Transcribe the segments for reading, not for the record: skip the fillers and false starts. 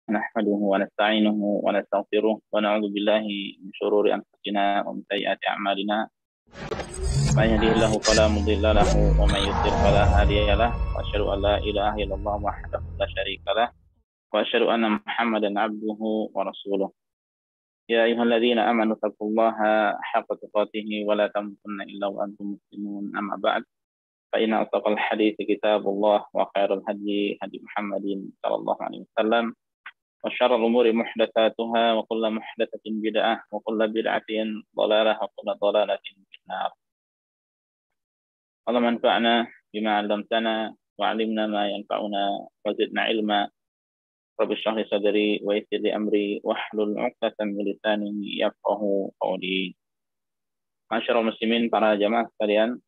نحمده ونستعينه ونستغفره ونعوذ بالله من شرور أنفسنا ومن سيئات أعمالنا من يهده الله فلا مضل له ومن يضلل فلا هادي له وأشهد أن لا إله إلا الله وحده لا شريك له وأشهد أن محمدا عبده ورسوله يا أيها الذين آمنوا اتقوا الله حق تقاته ولا تموتن إلا وأنتم مسلمون أما بعد فإن أصدق الحديث كتاب الله وخير الهدي هدي محمد صلى الله عليه وسلم وشر الأمور محدثاتها وكل محدثة بدعة وكل بدعة ضلالة وكل ضلالة في النار. اللهم انفعنا بما علمتنا وعلمنا ما ينفعنا وزدنا علما. رب اشرح لي صدري ويسر لي أمري واحلل عقدة من لساني يفقهوا قولي. Masyarul muslimin, para jamaah sekalian,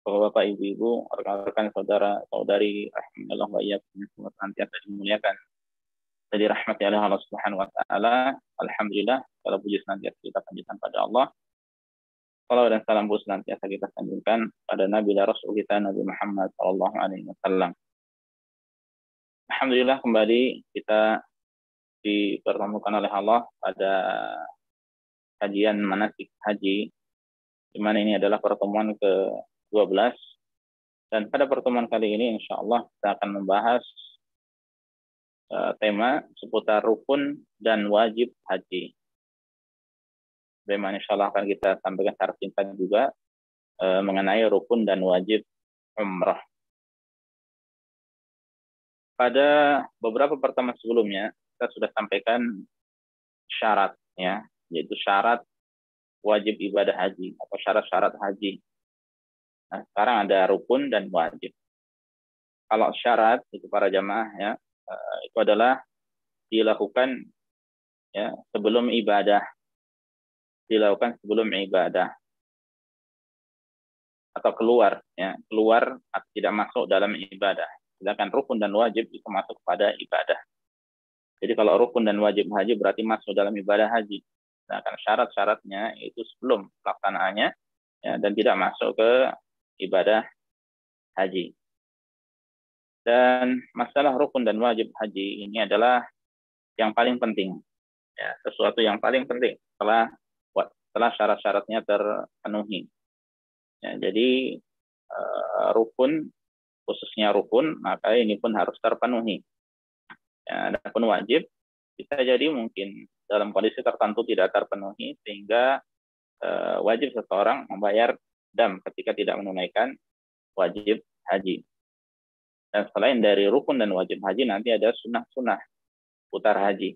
Bapak, Ibu-ibu, rekan-rekan, saudara-saudari, rahimahullah wa iyyakum, senantiasa dimuliakan dan dirahmati oleh Allah Subhanahu wa taala. Alhamdulillah, segala puji senantiasa kita panjatkan pada Allah. Salawat dan salam pun senantiasa kita sanjungkan pada Nabi dan Rasul kita Nabi Muhammad sallallahu alaihi wasallam. Alhamdulillah, kembali kita dipertemukan oleh Allah pada kajian manasik haji, di mana ini adalah pertemuan ke-12, dan pada pertemuan kali ini insyaallah kita akan membahas tema seputar rukun dan wajib haji. Bagaimana insyaallah akan kita sampaikan secara singkat juga mengenai rukun dan wajib umrah. Pada beberapa pertemuan sebelumnya kita sudah sampaikan syaratnya, yaitu syarat wajib ibadah haji atau syarat-syarat haji. Nah, sekarang ada rukun dan wajib. Kalau syarat itu para jamaah ya, itu adalah dilakukan ya sebelum ibadah, atau keluar atau tidak masuk dalam ibadah. Sedangkan rukun dan wajib itu masuk pada ibadah. Jadi kalau rukun dan wajib haji berarti masuk dalam ibadah haji. Sedangkan syarat-syaratnya itu sebelum pelaksanaannya ya, dan tidak masuk ke ibadah haji. Dan masalah rukun dan wajib haji ini adalah yang paling penting, ya, sesuatu yang paling penting setelah syarat-syaratnya terpenuhi. Ya, jadi rukun, khususnya rukun, maka ini pun harus terpenuhi. Ya, adapun wajib bisa jadi mungkin dalam kondisi tertentu tidak terpenuhi, sehingga wajib seseorang membayar dam ketika tidak menunaikan wajib haji. Dan selain dari rukun dan wajib haji, nanti ada sunnah-sunnah putar haji.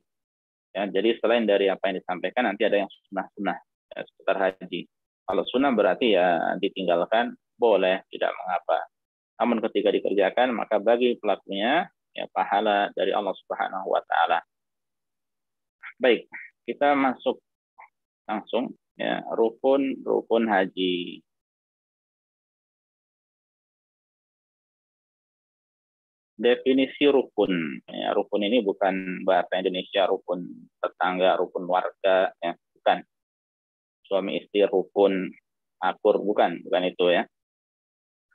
Ya, jadi selain dari apa yang disampaikan, nanti ada yang sunnah-sunnah ya, seputar haji. Kalau sunnah berarti ya ditinggalkan, boleh, tidak mengapa. Namun ketika dikerjakan, maka bagi pelakunya ya pahala dari Allah Subhanahu wa taala. Baik, kita masuk langsung ya, rukun haji. Definisi rukun. Ya, rukun ini bukan bahasa Indonesia rukun tetangga, rukun warga, ya, bukan. Suami istri rukun akur, bukan itu ya.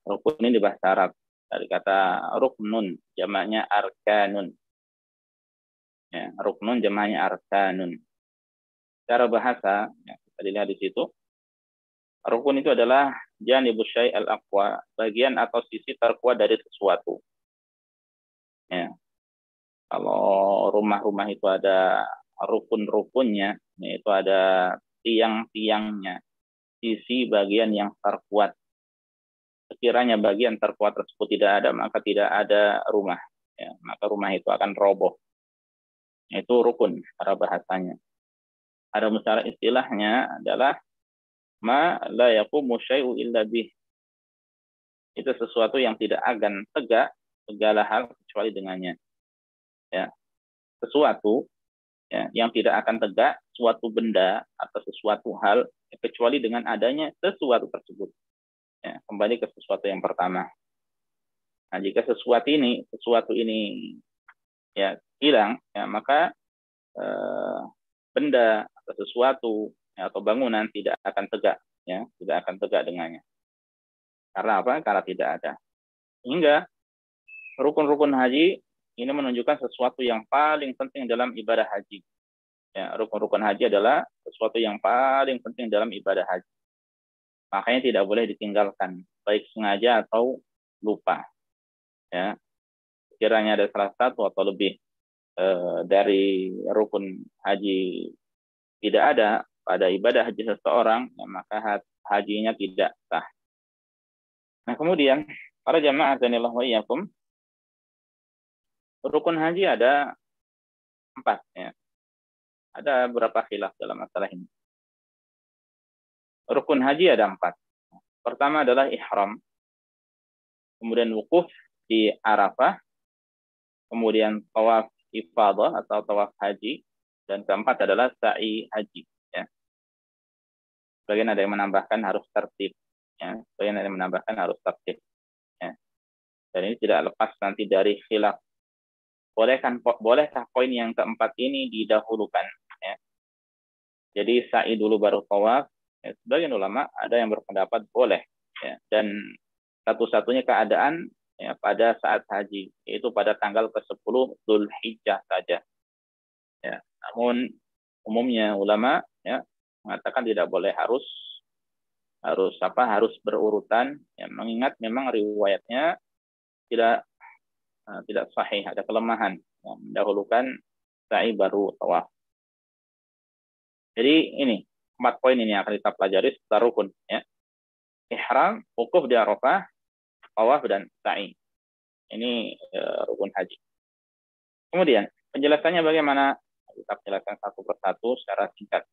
Rukun ini di bahasa Arab dari kata ruknun, jamaknya arkanun. Ya, ruknun jamaknya arkanun. Secara bahasa, ya, kita dilihat di situ. Rukun itu adalah janibus syai' al-aqwa, bagian atau sisi terkuat dari sesuatu. Ya. Kalau rumah-rumah itu ada rukun-rukunnya, yaitu ada tiang-tiangnya, sisi bagian yang terkuat. Sekiranya bagian terkuat tersebut tidak ada, maka tidak ada rumah. Ya, maka rumah itu akan roboh. Itu rukun secara bahasanya. Ada secara istilahnya adalah ma la yaqumu syai'u illa bih. Itu sesuatu yang tidak akan tegak segala hal kecuali dengannya. Ya. Sesuatu ya, yang tidak akan tegak, suatu benda atau sesuatu hal kecuali dengan adanya sesuatu tersebut. Ya, kembali ke sesuatu yang pertama. Nah, jika sesuatu ini ya hilang, ya, maka benda atau sesuatu ya, atau bangunan tidak akan tegak, ya, tidak akan tegak dengannya. Karena apa? Karena tidak ada. Hingga rukun-rukun haji ini menunjukkan sesuatu yang paling penting dalam ibadah haji. Ya, rukun-rukun haji adalah sesuatu yang paling penting dalam ibadah haji. Makanya tidak boleh ditinggalkan, baik sengaja atau lupa. Ya, kiranya ada salah satu atau lebih dari rukun haji tidak ada pada ibadah haji seseorang, ya, maka hajinya tidak sah. Nah, kemudian para jamaah azanillahu wa iyyakum, rukun haji ada 4. Ya. Ada beberapa khilaf dalam masalah ini. Rukun haji ada 4. Pertama adalah ihram, kemudian wukuf di Arafah, kemudian tawaf ifadah atau tawaf haji, dan keempat adalah sa'i haji. Ya. Bagian ada yang menambahkan harus tertib. Ya. Bagian ada yang menambahkan harus tertib. Ya. Dan ini tidak lepas nanti dari khilaf. Bolehkah poin yang keempat ini didahulukan? Ya. Jadi sa'i dulu baru tawaf. Ya, sebagian ulama ada yang berpendapat boleh. Ya. Dan satu-satunya keadaan ya, pada saat haji, yaitu pada tanggal ke-10 Dzulhijjah saja. Ya. Namun umumnya ulama ya, mengatakan tidak boleh harus berurutan. Ya, mengingat memang riwayatnya tidak sahih, ada kelemahan, ya, mendahulukan sa'i baru tawaf. Jadi ini 4 poin ini yang akan kita pelajari setelah rukun. Ya. Ihram, wukuf di Arafah, tawaf, dan sa'i. Ini rukun haji. Kemudian penjelasannya bagaimana? Kita jelaskan satu persatu secara singkat.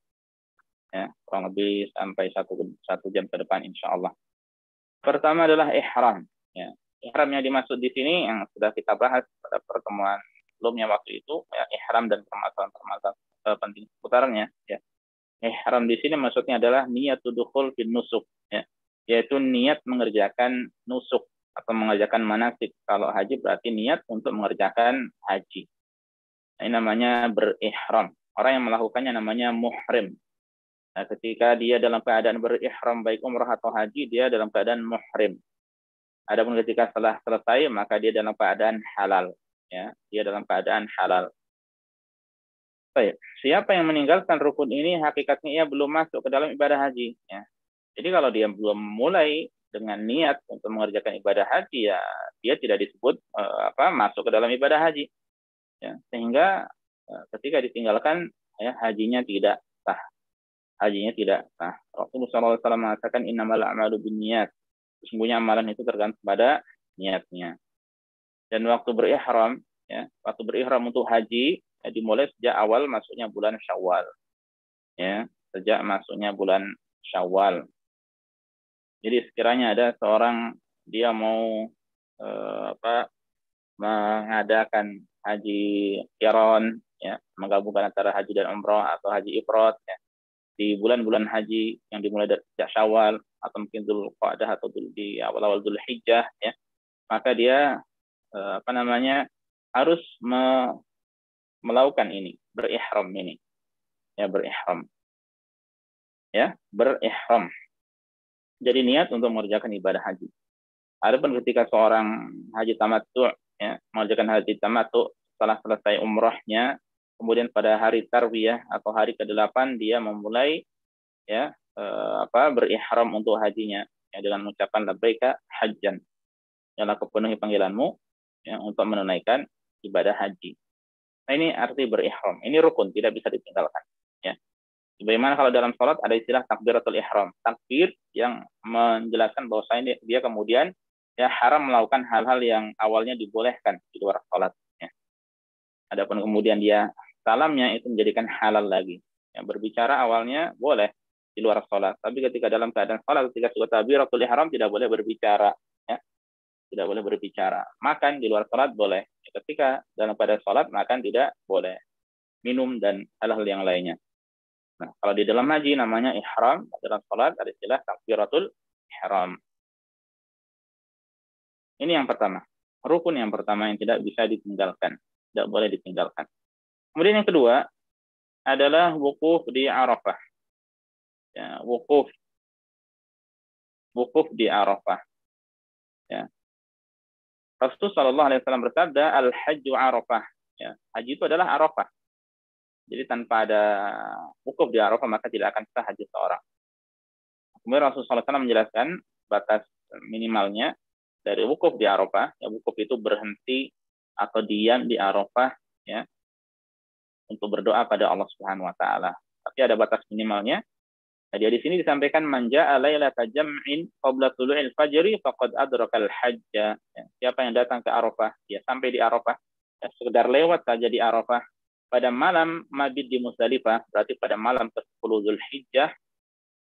Ya, kurang lebih sampai satu jam ke depan insya Allah. Pertama adalah ihram. Ya. Ihram yang dimaksud di sini yang sudah kita bahas pada pertemuan sebelumnya waktu itu, ya, ihram dan permasalahan-permasalahan penting seputarannya. Ya. Ihram di sini maksudnya adalah niyatul dukhul fin nusuk, ya, yaitu niat mengerjakan nusuk atau mengerjakan manasik. Kalau haji berarti niat untuk mengerjakan haji. Ini namanya berihram. Orang yang melakukannya namanya muhrim. Nah, ketika dia dalam keadaan berihram baik umrah atau haji, dia dalam keadaan muhrim. Adapun ketika setelah selesai, maka dia dalam keadaan halal. Ya, dia dalam keadaan halal. Baik, siapa yang meninggalkan rukun ini, hakikatnya ia belum masuk ke dalam ibadah haji. Ya. Jadi kalau dia belum mulai dengan niat untuk mengerjakan ibadah haji, ya dia tidak disebut masuk ke dalam ibadah haji. Ya, sehingga ketika ditinggalkan, ya, hajinya tidak sah. Hajinya tidak sah. Rasulullah SAW mengatakan innamal a'malu binniyat. Sesungguhnya amalan itu tergantung pada niatnya. Dan waktu berihram, ya, waktu berihram untuk haji ya, dimulai sejak awal masuknya bulan Syawal. Ya, sejak masuknya bulan Syawal. Jadi sekiranya ada seorang dia mau mengadakan haji qiran, ya, menggabungkan antara haji dan umrah atau haji ifrad, ya, di bulan-bulan haji yang dimulai dari sejak Syawal atau mungkin Dzulqa'dah atau di awal-awal Dzulhijjah, ya, maka dia harus melakukan ini, berihram ini, ya, berihram, ya, berihram. Jadi niat untuk mengerjakan ibadah haji. Adapun ketika seorang haji tamattu, ya, mengerjakan haji tamattu setelah selesai umrahnya, kemudian pada hari tarwiyah atau hari ke-8 dia memulai, ya, berihram untuk hajinya, ya, dengan mengucapkan labbaika hajjan. Yang aku penuhi panggilanmu, ya, untuk menunaikan ibadah haji. Nah, ini arti berihram. Ini rukun, tidak bisa ditinggalkan. Ya. Bagaimana kalau dalam sholat ada istilah takbiratul ihram, takbir yang menjelaskan bahwasanya dia kemudian ya haram melakukan hal-hal yang awalnya dibolehkan di luar sholat. Ya. Adapun kemudian dia salamnya itu menjadikan halal lagi. Yang berbicara awalnya boleh di luar sholat, tapi ketika dalam keadaan sholat, ketika sudah takbiratul ihram tidak boleh berbicara. Ya. Tidak boleh berbicara. Makan di luar sholat boleh. Ketika dalam keadaan sholat makan tidak boleh. Minum dan hal-hal yang lainnya. Nah, kalau di dalam haji namanya ihram, dalam sholat ada istilah takbiratul ihram. Ini yang pertama. Rukun yang pertama yang tidak bisa ditinggalkan. Tidak boleh ditinggalkan. Kemudian yang kedua adalah wukuf di Arafah. Ya, wukuf di Arafah. Ya. Rasul Shallallahu Alaihi Wasallam bersabda, al-hajju Arafah. Ya, haji itu adalah Arafah. Jadi tanpa ada wukuf di Arafah maka tidak akan sah haji seorang. Kemudian Rasul Shallallahu Alaihi Wasallam menjelaskan batas minimalnya dari wukuf di Arafah. Ya, wukuf itu berhenti atau diam di Arafah, ya, untuk berdoa pada Allah Subhanahu Wa Taala. Tapi ada batas minimalnya. Jadi di sini disampaikan manja alailata jam'in qabla tulu'il fajri faqad adrakal hajja. Ya, siapa yang datang ke Arafah, dia sampai di Arafah, ya, sekedar lewat saja di Arafah pada malam mabit di Musdalifah, berarti pada malam ke-10 Zulhijjah,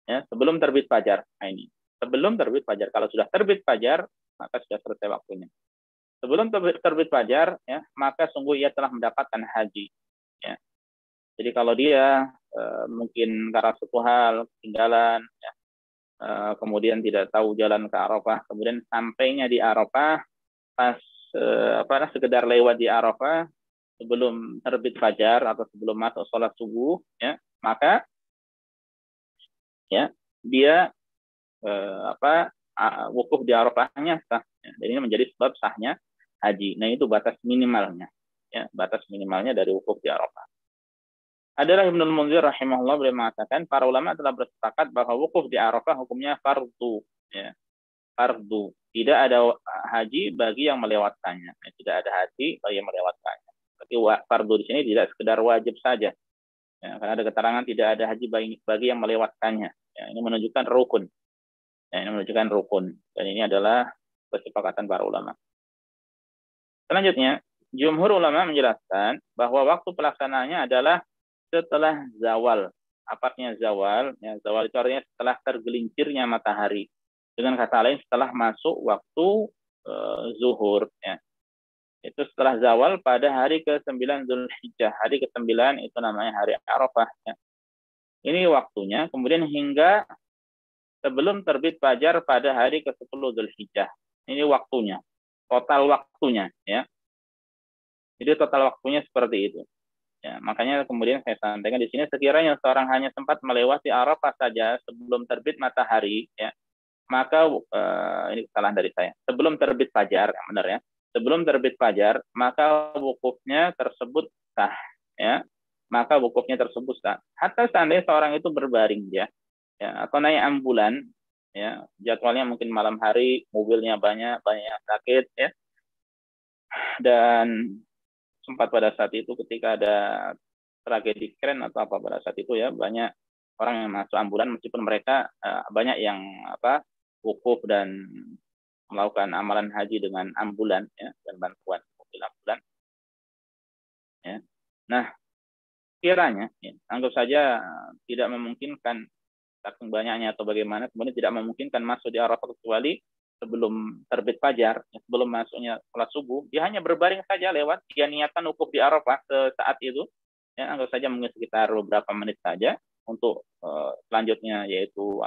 ya, sebelum terbit fajar. Nah, ini sebelum terbit fajar. Kalau sudah terbit fajar, maka sudah selesai waktunya. Sebelum terbit fajar, ya, maka sungguh ia telah mendapatkan haji. Ya. Jadi kalau dia mungkin karena suatu hal ketinggalan, ya, kemudian tidak tahu jalan ke Arafah, kemudian sampainya di Arafah pas sekedar lewat di Arafah sebelum terbit fajar atau sebelum masuk sholat subuh, ya, maka ya dia wukuf di Arafahnya sah. Ya. Jadi ini menjadi sebab sahnya haji. Nah itu batas minimalnya, ya, batas minimalnya dari wukuf di Arafah. Adalah Ibnul Munzir rahimahullah beliau mengatakan para ulama telah bersepakat bahwa wukuf di Arafah hukumnya fardu, ya, fardu. Tidak ada haji bagi yang melewatkannya. Tidak ada haji bagi yang melewatkannya. Tapi fardu di sini tidak sekedar wajib saja. Ya, karena ada keterangan tidak ada haji bagi yang melewatkannya. Ya, ini menunjukkan rukun. Ya, ini menunjukkan rukun. Dan ini adalah kesepakatan para ulama. Selanjutnya, jumhur ulama menjelaskan bahwa waktu pelaksanaannya adalah setelah zawal. Apa artinya zawal? Ya, zawal itu artinya setelah tergelincirnya matahari. Dengan kata lain, setelah masuk waktu zuhur. Ya. Itu setelah zawal pada hari ke-9 Zulhijjah. Hari ke-9 itu namanya hari Arafah. Ya. Ini waktunya. Kemudian hingga sebelum terbit fajar pada hari ke-10 Zulhijjah. Ini waktunya. Total waktunya. Ya. Jadi total waktunya seperti itu. Ya, makanya kemudian saya sampaikan di sini sekiranya seorang hanya sempat melewati Arafah saja sebelum terbit matahari, ya, maka ini kesalahan dari saya. Sebelum terbit fajar, yang benar ya. Sebelum terbit fajar, maka wukufnya tersebut sah, ya. Maka wukufnya tersebut sah. Hatta seandainya seorang itu berbaring, ya, atau naik ambulan, ya, jadwalnya mungkin malam hari, mobilnya banyak yang sakit, ya, dan sempat pada saat itu ketika ada tragedi kren atau apa pada saat itu, ya, banyak orang yang masuk ambulan meskipun mereka banyak yang wukuf dan melakukan amalan haji dengan ambulan, ya, dan bantuan mobil ambulan, ya. Nah, kiranya, ya, anggap saja tidak memungkinkan saking banyaknya atau bagaimana, kemudian tidak memungkinkan masuk di Arafah kecuali sebelum terbit fajar, ya, sebelum masuknya sholat subuh, dia hanya berbaring saja lewat, dia niatkan wukuf di Arafah saat itu, ya, anggap saja mungkin sekitar beberapa menit saja untuk selanjutnya yaitu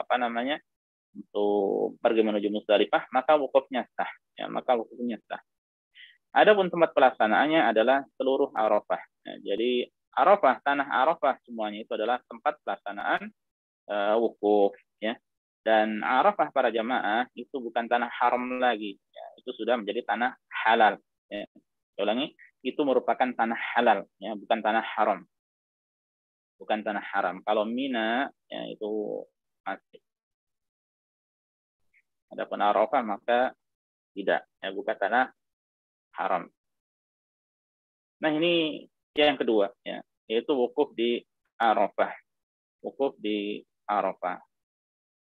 untuk pergi menuju Musdalifah, maka wukufnya sah, ya, maka wukufnya sah. Adapun tempat pelaksanaannya adalah seluruh Arafah. Ya, jadi Arafah, tanah Arafah semuanya itu adalah tempat pelaksanaan wukuf, ya. Dan Arafah para jamaah itu bukan tanah haram lagi, ya. Itu sudah menjadi tanah halal. Ya. Saya ulangi, itu merupakan tanah halal, ya, bukan tanah haram, bukan tanah haram. Kalau Mina, ya, itu masih. Adapun Arafah maka tidak, ya, bukan tanah haram. Nah ini yang kedua, ya, yaitu wukuf di Arafah. Wukuf di Arafah.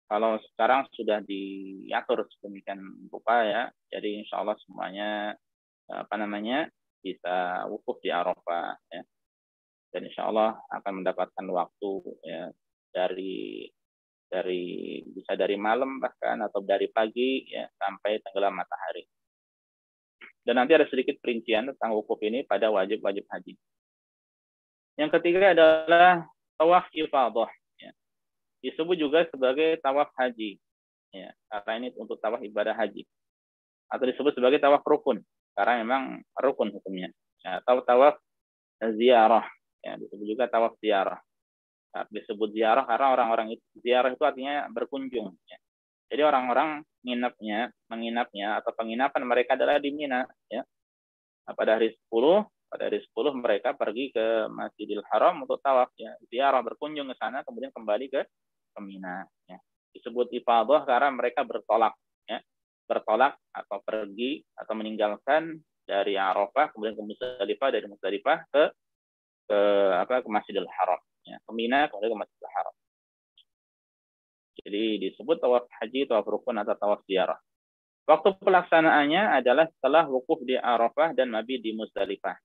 Kalau sekarang sudah diatur sedemikian rupa, ya, jadi insya Allah semuanya bisa wukuf di Arafah, ya. Dan insya Allah akan mendapatkan waktu, ya, dari bisa dari malam bahkan atau dari pagi, ya, sampai tenggelam matahari. Dan nanti ada sedikit perincian tentang wukuf ini pada wajib-wajib haji. Yang ketiga adalah tawaf ifadah. Disebut juga sebagai tawaf haji, ya, karena ini untuk tawaf ibadah haji, atau disebut sebagai tawaf rukun karena memang rukun hukumnya, ya, atau tawaf ziarah, ya, disebut juga tawaf ziarah. Disebut ziarah karena orang-orang itu, ziarah itu artinya berkunjung, ya. Jadi orang-orang menginapnya atau penginapan mereka adalah di Mina, ya. Nah, pada hari 10 mereka pergi ke Masjidil Haram untuk tawaf, ya, ziarah, berkunjung ke sana, kemudian kembali ke Mina, ya. Disebut ifadah karena mereka bertolak, ya, bertolak atau pergi atau meninggalkan dari Arafah kemudian ke Musdalifah, dari Musdalifah ke Masjidil Haram, ya, ke Mina kemudian ke Masjidil Haram. Jadi disebut tawaf haji, tawaf rukun atau tawaf ziarah. Waktu pelaksanaannya adalah setelah wukuf di Arafah dan mabit di Musdalifah.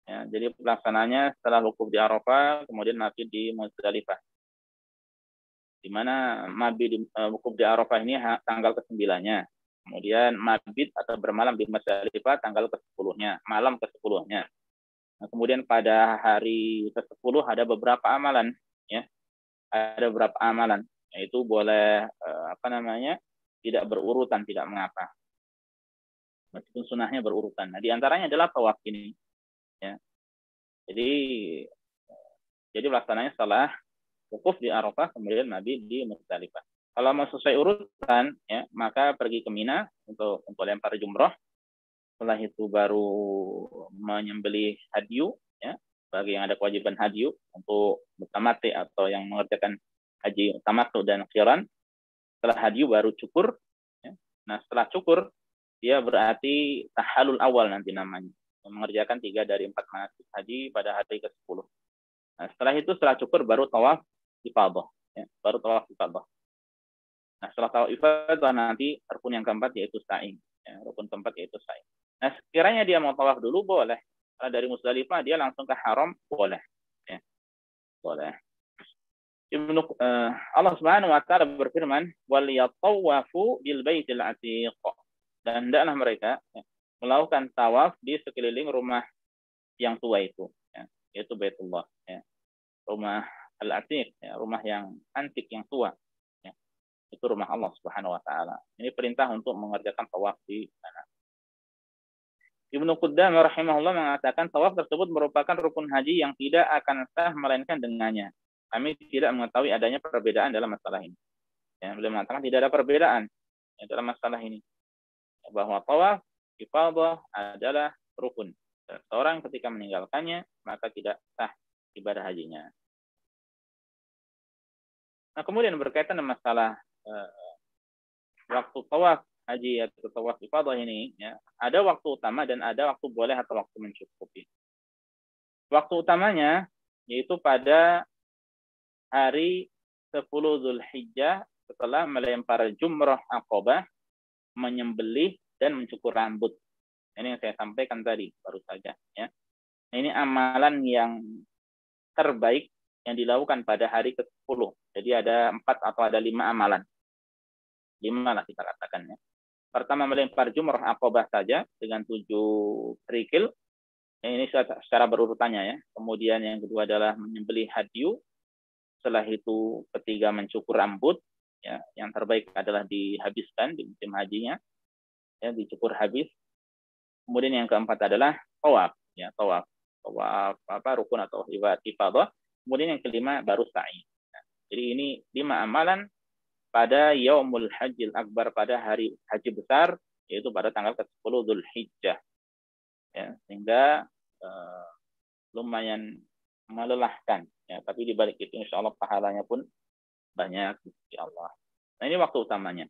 Ya, jadi pelaksanaannya setelah wukuf di Arafah kemudian mabit di Musdalifah. Di mana wukuf di Arafah ini tanggal ke-9-nya. Kemudian mabit atau bermalam di Musdalifah tanggal ke-10-nya, malam ke-10-nya. Nah, kemudian pada hari ke-10 ada beberapa amalan, ya. Ada beberapa amalan, yaitu boleh tidak berurutan, tidak mengapa. Meskipun sunnahnya berurutan. Nah, di antaranya adalah tawaf ini, ya. Jadi pelaksananya setelah wukuf di Arafah kemudian mabit di Musdalifah. Kalau mau sesuai urutan, ya, maka pergi ke Mina untuk lempar jumroh. Setelah itu baru menyembelih hadyu, ya, bagi yang ada kewajiban hadyu untuk mutamati atau yang mengerjakan haji tamattu dan qiran. Setelah hadyu baru cukur, ya. Nah, setelah cukur dia berarti tahallul awal nanti namanya, mengerjakan 3 dari 4 manasik haji pada hari ke-10. Nah, setelah cukur baru tawaf ifadah, ya, baru tawaf ifadah. Nah, setelah tawaf ifadah nanti rukun yang keempat yaitu sa'i, ya, rukun keempat yaitu sa'i. Nah, sekiranya dia mau tawaf dulu boleh. Kalau dari Musdalifah dia langsung ke haram boleh, ya. Boleh. Allah Subhanahu wa taala berfirman, "Wal yatawafu bil baitil atiq." Dan hendaklah mereka, ya, melakukan tawaf di sekeliling rumah yang tua itu, ya, yaitu Baitullah, ya. Rumah al-atiq, ya, rumah yang antik yang tua, ya. Itu rumah Allah Subhanahu wa taala. Ini perintah untuk mengerjakan tawaf di sana. Ibnu Qudamah rahimahullah mengatakan tawaf tersebut merupakan rukun haji yang tidak akan sah melainkan dengannya. Kami tidak mengetahui adanya perbedaan dalam masalah ini. Ya, beliau mengatakan tidak ada perbedaan, ya, dalam masalah ini. Bahwa tawaf ifadah adalah rukun. Dan seorang ketika meninggalkannya maka tidak sah ibadah hajinya. Nah, kemudian berkaitan dengan masalah waktu tawaf haji atau tawaf ifadah ini, ya, ada waktu utama dan ada waktu boleh atau waktu mencukupi. Waktu utamanya yaitu pada hari 10 Zulhijjah setelah melempar jumrah Aqabah, menyembelih dan mencukur rambut. Ini yang saya sampaikan tadi baru saja, ya. Ini amalan yang terbaik yang dilakukan pada hari ke-10. Jadi ada 4 atau ada 5 amalan. 5 lah kita katakan, ya. Pertama melempar jumrah Aqabah saja dengan 7 kerikil. Ini secara berurutannya, ya. Kemudian yang kedua adalah menyembelih hadyu. Setelah itu ketiga mencukur rambut, ya. Yang terbaik adalah dihabiskan di musim hajinya, ya, dicukur habis. Kemudian yang keempat adalah tawaf, ya, tawaf rukun atau ibadah. Kemudian yang kelima baru sa'i. Nah, jadi ini 5 amalan pada Yaumul Hajjil Akbar, pada hari haji besar, yaitu pada tanggal ke-10 Dzulhijjah. Ya, sehingga lumayan melelahkan, ya, tapi di balik itu insyaallah pahalanya pun banyak insyaallah. Nah, ini waktu utamanya.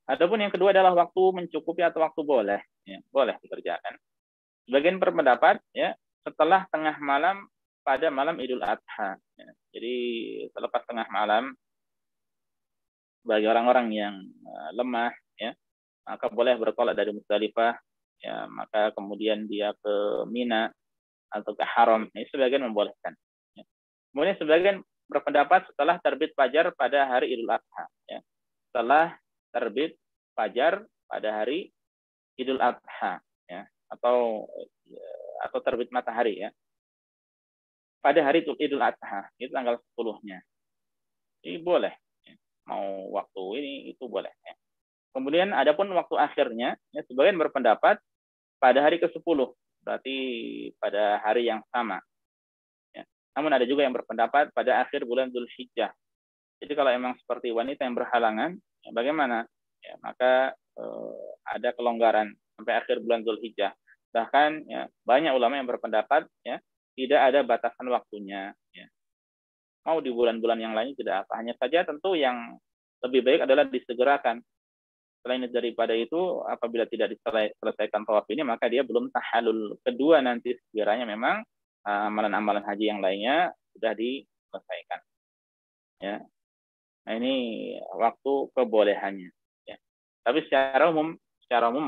Adapun yang kedua adalah waktu mencukupi atau waktu boleh, ya, boleh dikerjakan. Sebagian berpendapat, ya, setelah tengah malam pada malam Idul Adha, ya. Jadi selepas tengah malam bagi orang-orang yang lemah, ya, maka boleh bertolak dari Musdalifah, ya, maka kemudian dia ke Mina atau ke Haram. Ini sebagian membolehkan, ya. Kemudian sebagian berpendapat setelah terbit fajar pada hari Idul Adha, ya. Setelah terbit fajar pada hari Idul Adha, ya, atau terbit matahari, ya, pada hari Idul Adha, itu tanggal 10-nya. Ini boleh, ya. Mau waktu ini itu boleh, ya. Kemudian adapun waktu akhirnya, ya, sebagian berpendapat pada hari ke-10, berarti pada hari yang sama, ya. Namun ada juga yang berpendapat pada akhir bulan Dzulhijjah. Jadi kalau emang seperti wanita yang berhalangan, ya, bagaimana? ya, maka ada kelonggaran sampai akhir bulan Zulhijjah. Bahkan ya, banyak ulama yang berpendapat ya tidak ada batasan waktunya. Ya. Mau di bulan-bulan yang lain tidak apa. Hanya saja tentu yang lebih baik adalah disegerakan. Selain daripada itu, apabila tidak diselesaikan tawaf ini, maka dia belum tahallul kedua nanti sekiranya memang amalan-amalan haji yang lainnya sudah diselesaikan. Ya. Nah, ini waktu kebolehannya. Ya. Tapi secara umum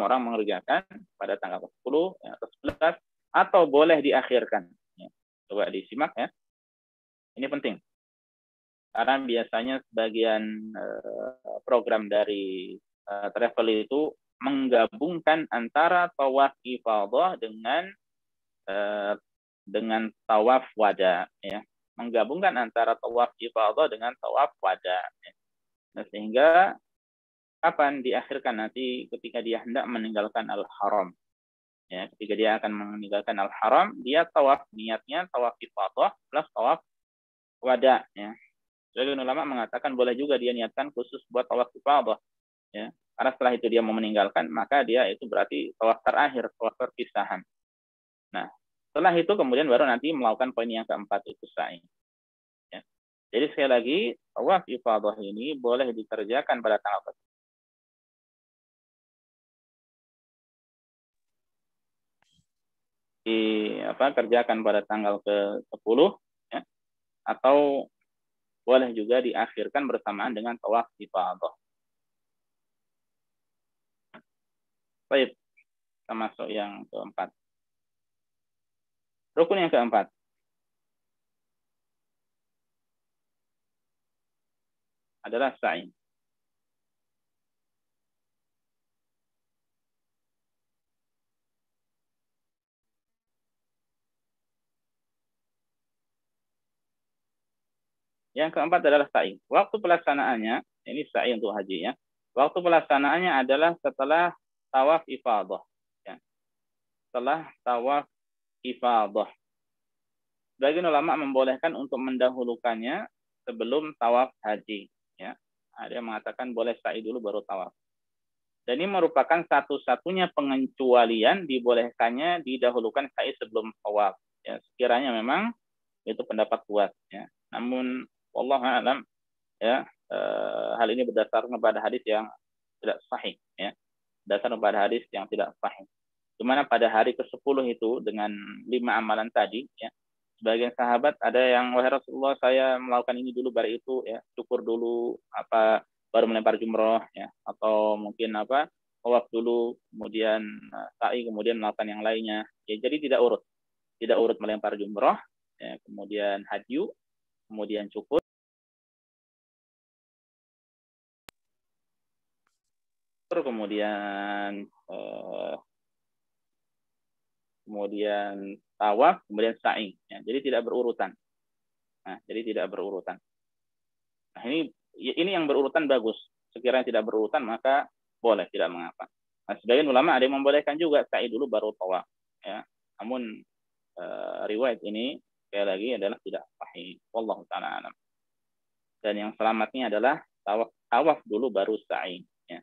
orang mengerjakan pada tanggal 10 ya, atau 11 atau boleh diakhirkan. Ya. Coba disimak ya. Ini penting. Karena biasanya sebagian program dari travel itu menggabungkan antara tawaf ifadah dengan tawaf wada, ya. Menggabungkan antara tawaf ifadah dengan tawaf wada. Ya. Nah, sehingga kapan diakhirkan nanti ketika dia hendak meninggalkan al-haram. Ya, ketika dia akan meninggalkan al-haram, dia tawaf, niatnya tawaf ifadah plus tawaf wada, ya. Sebagian ulama mengatakan boleh juga dia niatkan khusus buat tawaf ifadah, ya. Karena setelah itu dia mau meninggalkan, maka dia itu berarti tawaf terakhir, tawaf perpisahan. Nah, setelah itu kemudian baru nanti melakukan poin yang keempat itu sa'i. Ya. Jadi sekali lagi, tawaf ifadah ini boleh dikerjakan pada tanggal kerjakan pada tanggal ke-10 ya, atau boleh juga diakhirkan bersamaan dengan tawaf ifadah. Baik, kita masuk yang keempat. Rukun yang keempat. Adalah sa'i. Yang keempat adalah sa'i. Waktu pelaksanaannya, ini sa'i untuk haji ya. Waktu pelaksanaannya adalah setelah tawaf ifadah. Ya. Setelah tawaf ifadah. Sebagian ulama membolehkan untuk mendahulukannya sebelum tawaf haji. Ya. Ada yang mengatakan boleh sa'i dulu baru tawaf. Dan ini merupakan satu-satunya pengecualian dibolehkannya didahulukan sa'i sebelum tawaf. Ya, sekiranya memang itu pendapat kuat. Ya. Namun wallahu a'lam ya, hal ini berdasarkan pada hadis yang tidak sahih ya. Berdasarkan pada hadis yang tidak sahih. Di mana pada hari ke-10 itu dengan 5 amalan tadi ya. Sebagian sahabat ada yang wahai Rasulullah saya melakukan ini dulu baru itu ya, syukur dulu baru melempar jumroh ya, atau mungkin tawaf dulu kemudian sa'i kemudian melakukan yang lainnya. Ya, jadi tidak urut melempar jumroh ya, kemudian hadyu, kemudian cukur, kemudian tawaf, kemudian sa'i. Ya, jadi tidak berurutan. Nah, Nah, ini yang berurutan bagus. Sekiranya tidak berurutan maka boleh, tidak mengapa. Nah, sebagian ulama ada yang membolehkan juga sa'i dulu baru tawaf. Ya, namun riwayat ini sekali lagi adalah tidak sahih. Wallahu ta'ala alam. Dan yang selamatnya adalah tawaf dulu baru sa'i. Ya.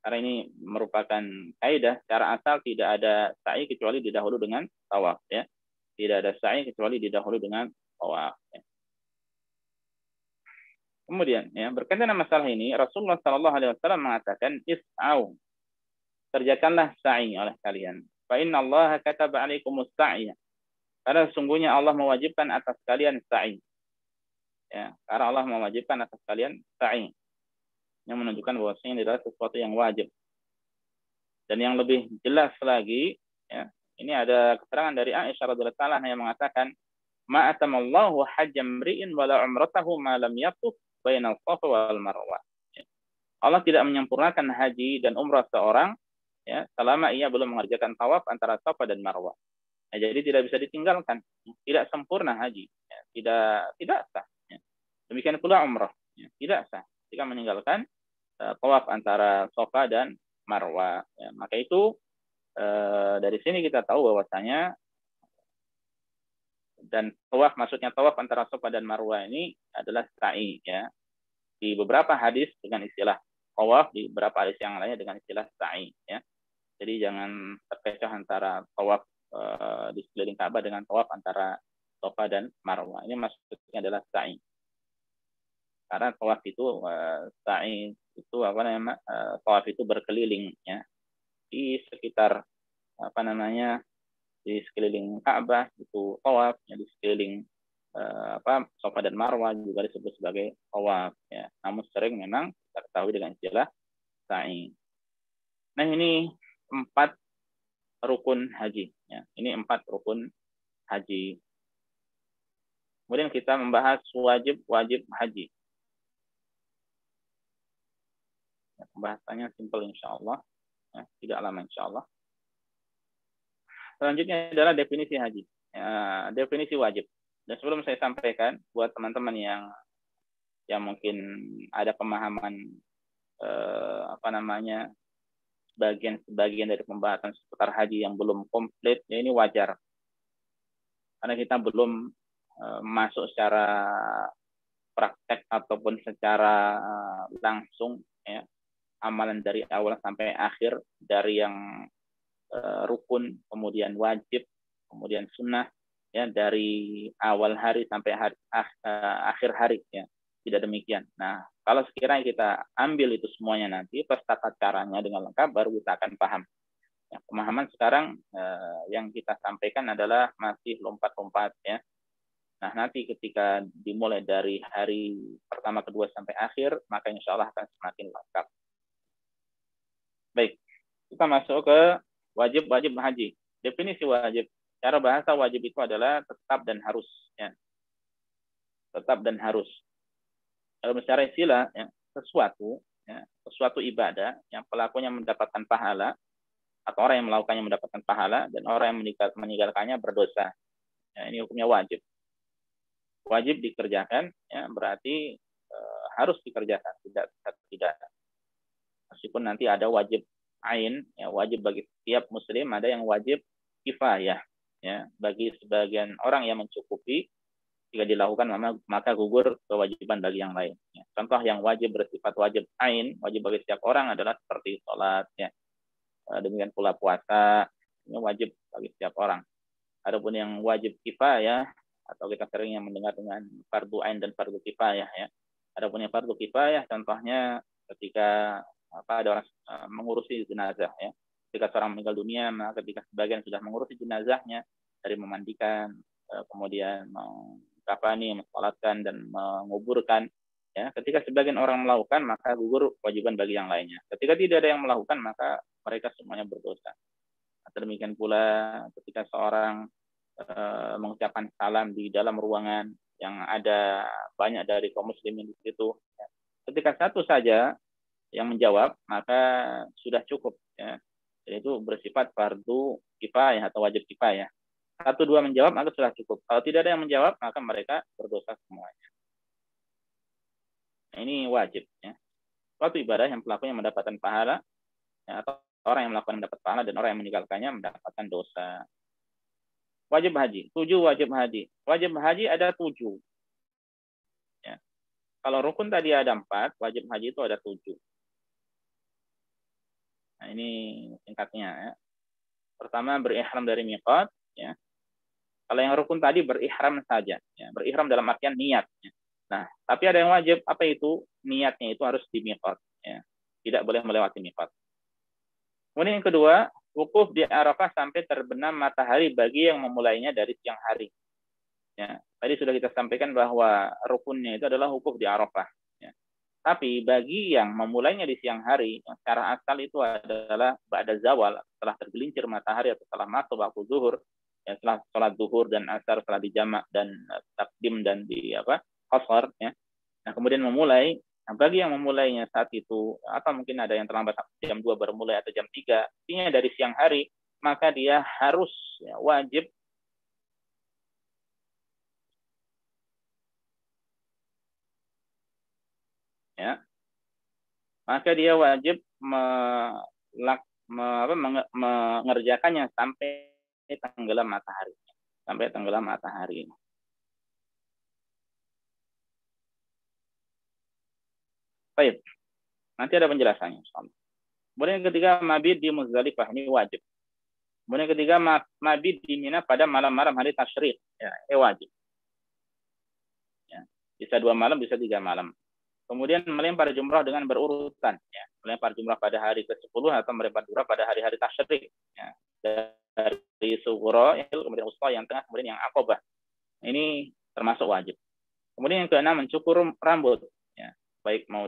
Karena ini merupakan kaidah secara asal tidak ada sa'i kecuali didahulu dengan tawaf. Ya. Tidak ada sa'i kecuali didahulu dengan tawaf. Ya. Kemudian ya, berkaitan dengan masalah ini Rasulullah Shallallahu Alaihi Wasallam mengatakan is'au, kerjakanlah sa'i oleh kalian. Fa inna Allah kataba alaikumus sa'ya. Karena sesungguhnya Allah mewajibkan atas kalian sa'i. Ya, karena Allah mewajibkan atas kalian sa'i. Yang menunjukkan bahwasanya ini adalah sesuatu yang wajib. Dan yang lebih jelas lagi, ya, ini ada keterangan dari Aisyah radhiyallahu anha yang mengatakan, "Ma atamallahu hajjam ri'in wala umratahu ma lam yatuf bainal Safa wal Marwah." Ya. Allah tidak menyempurnakan haji dan umrah seorang ya, selama ia belum mengerjakan tawaf antara Safa dan Marwah. Ya, jadi tidak bisa ditinggalkan, tidak sempurna haji, ya, tidak sah. Ya. Demikian pula umrah, ya, tidak sah jika meninggalkan tawaf antara Safa dan Marwah. Ya, maka itu dari sini kita tahu bahwasanya dan tawaf, maksudnya tawaf antara Safa dan Marwah ini adalah sa'i ya. Di beberapa hadis dengan istilah tawaf di beberapa hadis yang lainnya dengan istilah sa'i, ya. Jadi jangan terkecoh antara tawaf di sekeliling Ka'bah dengan tawaf antara Safa dan Marwah. Ini maksudnya adalah sa'i. Karena tawaf itu sa'i itu apa namanya? Tawaf itu berkeliling, ya, di sekitar apa namanya? Di sekeliling Ka'bah itu tawaf, ya, di sekeliling Safa dan Marwah juga disebut sebagai tawaf, ya. Namun sering memang kita ketahui dengan istilah sa'i. Nah, ini 4 rukun haji, ya. Ini 4 rukun haji. Kemudian kita membahas wajib haji. Ya, pembahasannya simpel insya-Allah, ya, tidak lama insya-Allah. Selanjutnya adalah definisi haji, ya, definisi wajib. Dan sebelum saya sampaikan buat teman-teman yang mungkin ada pemahaman apa namanya sebagian dari pembahasan seputar haji yang belum komplit, ya ini wajar karena kita belum masuk secara praktek ataupun secara langsung, ya, amalan dari awal sampai akhir, dari yang rukun, kemudian wajib, kemudian sunnah, ya, dari awal hari sampai akhir hari, ya. Tidak demikian. Nah, kalau sekiranya kita ambil itu semuanya nanti, terus tata caranya dengan lengkap, baru kita akan paham. Ya, pemahaman sekarang yang kita sampaikan adalah masih lompat-lompat, ya. Nah, nanti ketika dimulai dari hari pertama, kedua, sampai akhir, maka insya Allah akan semakin lengkap. Baik, kita masuk ke wajib haji. Definisi wajib. Cara bahasa wajib itu adalah tetap dan harus, ya. Tetap dan harus. Kalau secara istilah, ya, sesuatu ibadah yang pelakunya mendapatkan pahala, atau orang yang melakukannya mendapatkan pahala, dan orang yang meninggalkannya berdosa. Ya, ini hukumnya wajib. Wajib dikerjakan, ya, berarti harus dikerjakan, tidak. Meskipun nanti ada wajib ain, ya, wajib bagi setiap muslim, ada yang wajib kifayah, ya, bagi sebagian orang yang mencukupi. Jika dilakukan maka gugur kewajiban bagi yang lain. Ya. Contoh yang wajib bersifat wajib ain, wajib bagi setiap orang adalah seperti sholat, ya. Demikian pula puasa, ini wajib bagi setiap orang. Adapun yang wajib kifayah, atau kita sering yang mendengar dengan fardu ain dan fardu kifayah, ya. Adapun yang fardu kifayah, contohnya ketika ada orang mengurusi jenazah, ya. Ketika seorang meninggal dunia, maka ketika sebagian sudah mengurusi jenazahnya, dari memandikan, kemudian mengkafani, mensolatkan, dan menguburkan, ya. Ketika sebagian orang melakukan, maka gugur kewajiban bagi yang lainnya. Ketika tidak ada yang melakukan, maka mereka semuanya berdosa. Demikian pula ketika seorang mengucapkan salam di dalam ruangan yang ada banyak dari kaum muslimin di situ, ya. Ketika satu saja yang menjawab, maka sudah cukup, ya. Jadi itu bersifat fardu kifayah atau wajib kifayah. 1-2 menjawab, maka sudah cukup. Kalau tidak ada yang menjawab, maka mereka berdosa semuanya. Nah, ini wajib, ya. Suatu ibadah yang pelakunya mendapatkan pahala, ya, atau orang yang melakukan mendapat pahala, dan orang yang meninggalkannya mendapatkan dosa. Wajib haji. 7 wajib haji. Wajib haji ada 7. Ya. Kalau rukun tadi ada 4, wajib haji itu ada 7. Nah, ini singkatnya, ya. Pertama, berihram dari miqat, ya. Kalau yang rukun tadi berihram saja, ya. Berihram dalam artian niat, ya. Nah, tapi ada yang wajib, apa itu? Niatnya itu harus di miqat, ya. Tidak boleh melewati miqat. Kemudian yang kedua, wukuf di Arafah sampai terbenam matahari bagi yang memulainya dari siang hari. Ya, tadi sudah kita sampaikan bahwa rukunnya itu adalah wukuf di Arafah. Ya. Tapi bagi yang memulainya di siang hari, yang secara asal itu adalah ba'da zawal, setelah tergelincir matahari atau setelah masuk waktu zuhur, ya, setelah sholat zuhur dan asar, setelah dijamak dan takdim dan qasar, ya. Nah, kemudian memulai. Nah, bagi yang memulainya saat itu, atau mungkin ada yang terlambat jam 2 baru mulai atau jam 3, artinya dari siang hari, maka dia harus, ya, wajib ya, maka dia wajib mengerjakannya sampai tenggelam matahari. Sampai tenggelam matahari. Baik. Nanti ada penjelasannya. Kemudian yang ketiga, mabit di Muzdalifah, ini wajib. Kemudian yang ketiga, mabit di Mina pada malam-malam hari tasyrik, ya, wajib. Ya. Bisa 2 malam, bisa 3 malam. Kemudian melempar jumrah dengan berurutan, ya. Melempar jumrah pada hari ke-10 atau melempar jumrah pada hari-hari tasyrik, ya. Dari Sughra, kemudian Wusta yang tengah, kemudian yang Aqabah. Ini termasuk wajib. Kemudian yang keenam, mencukur rambut, ya. Baik mau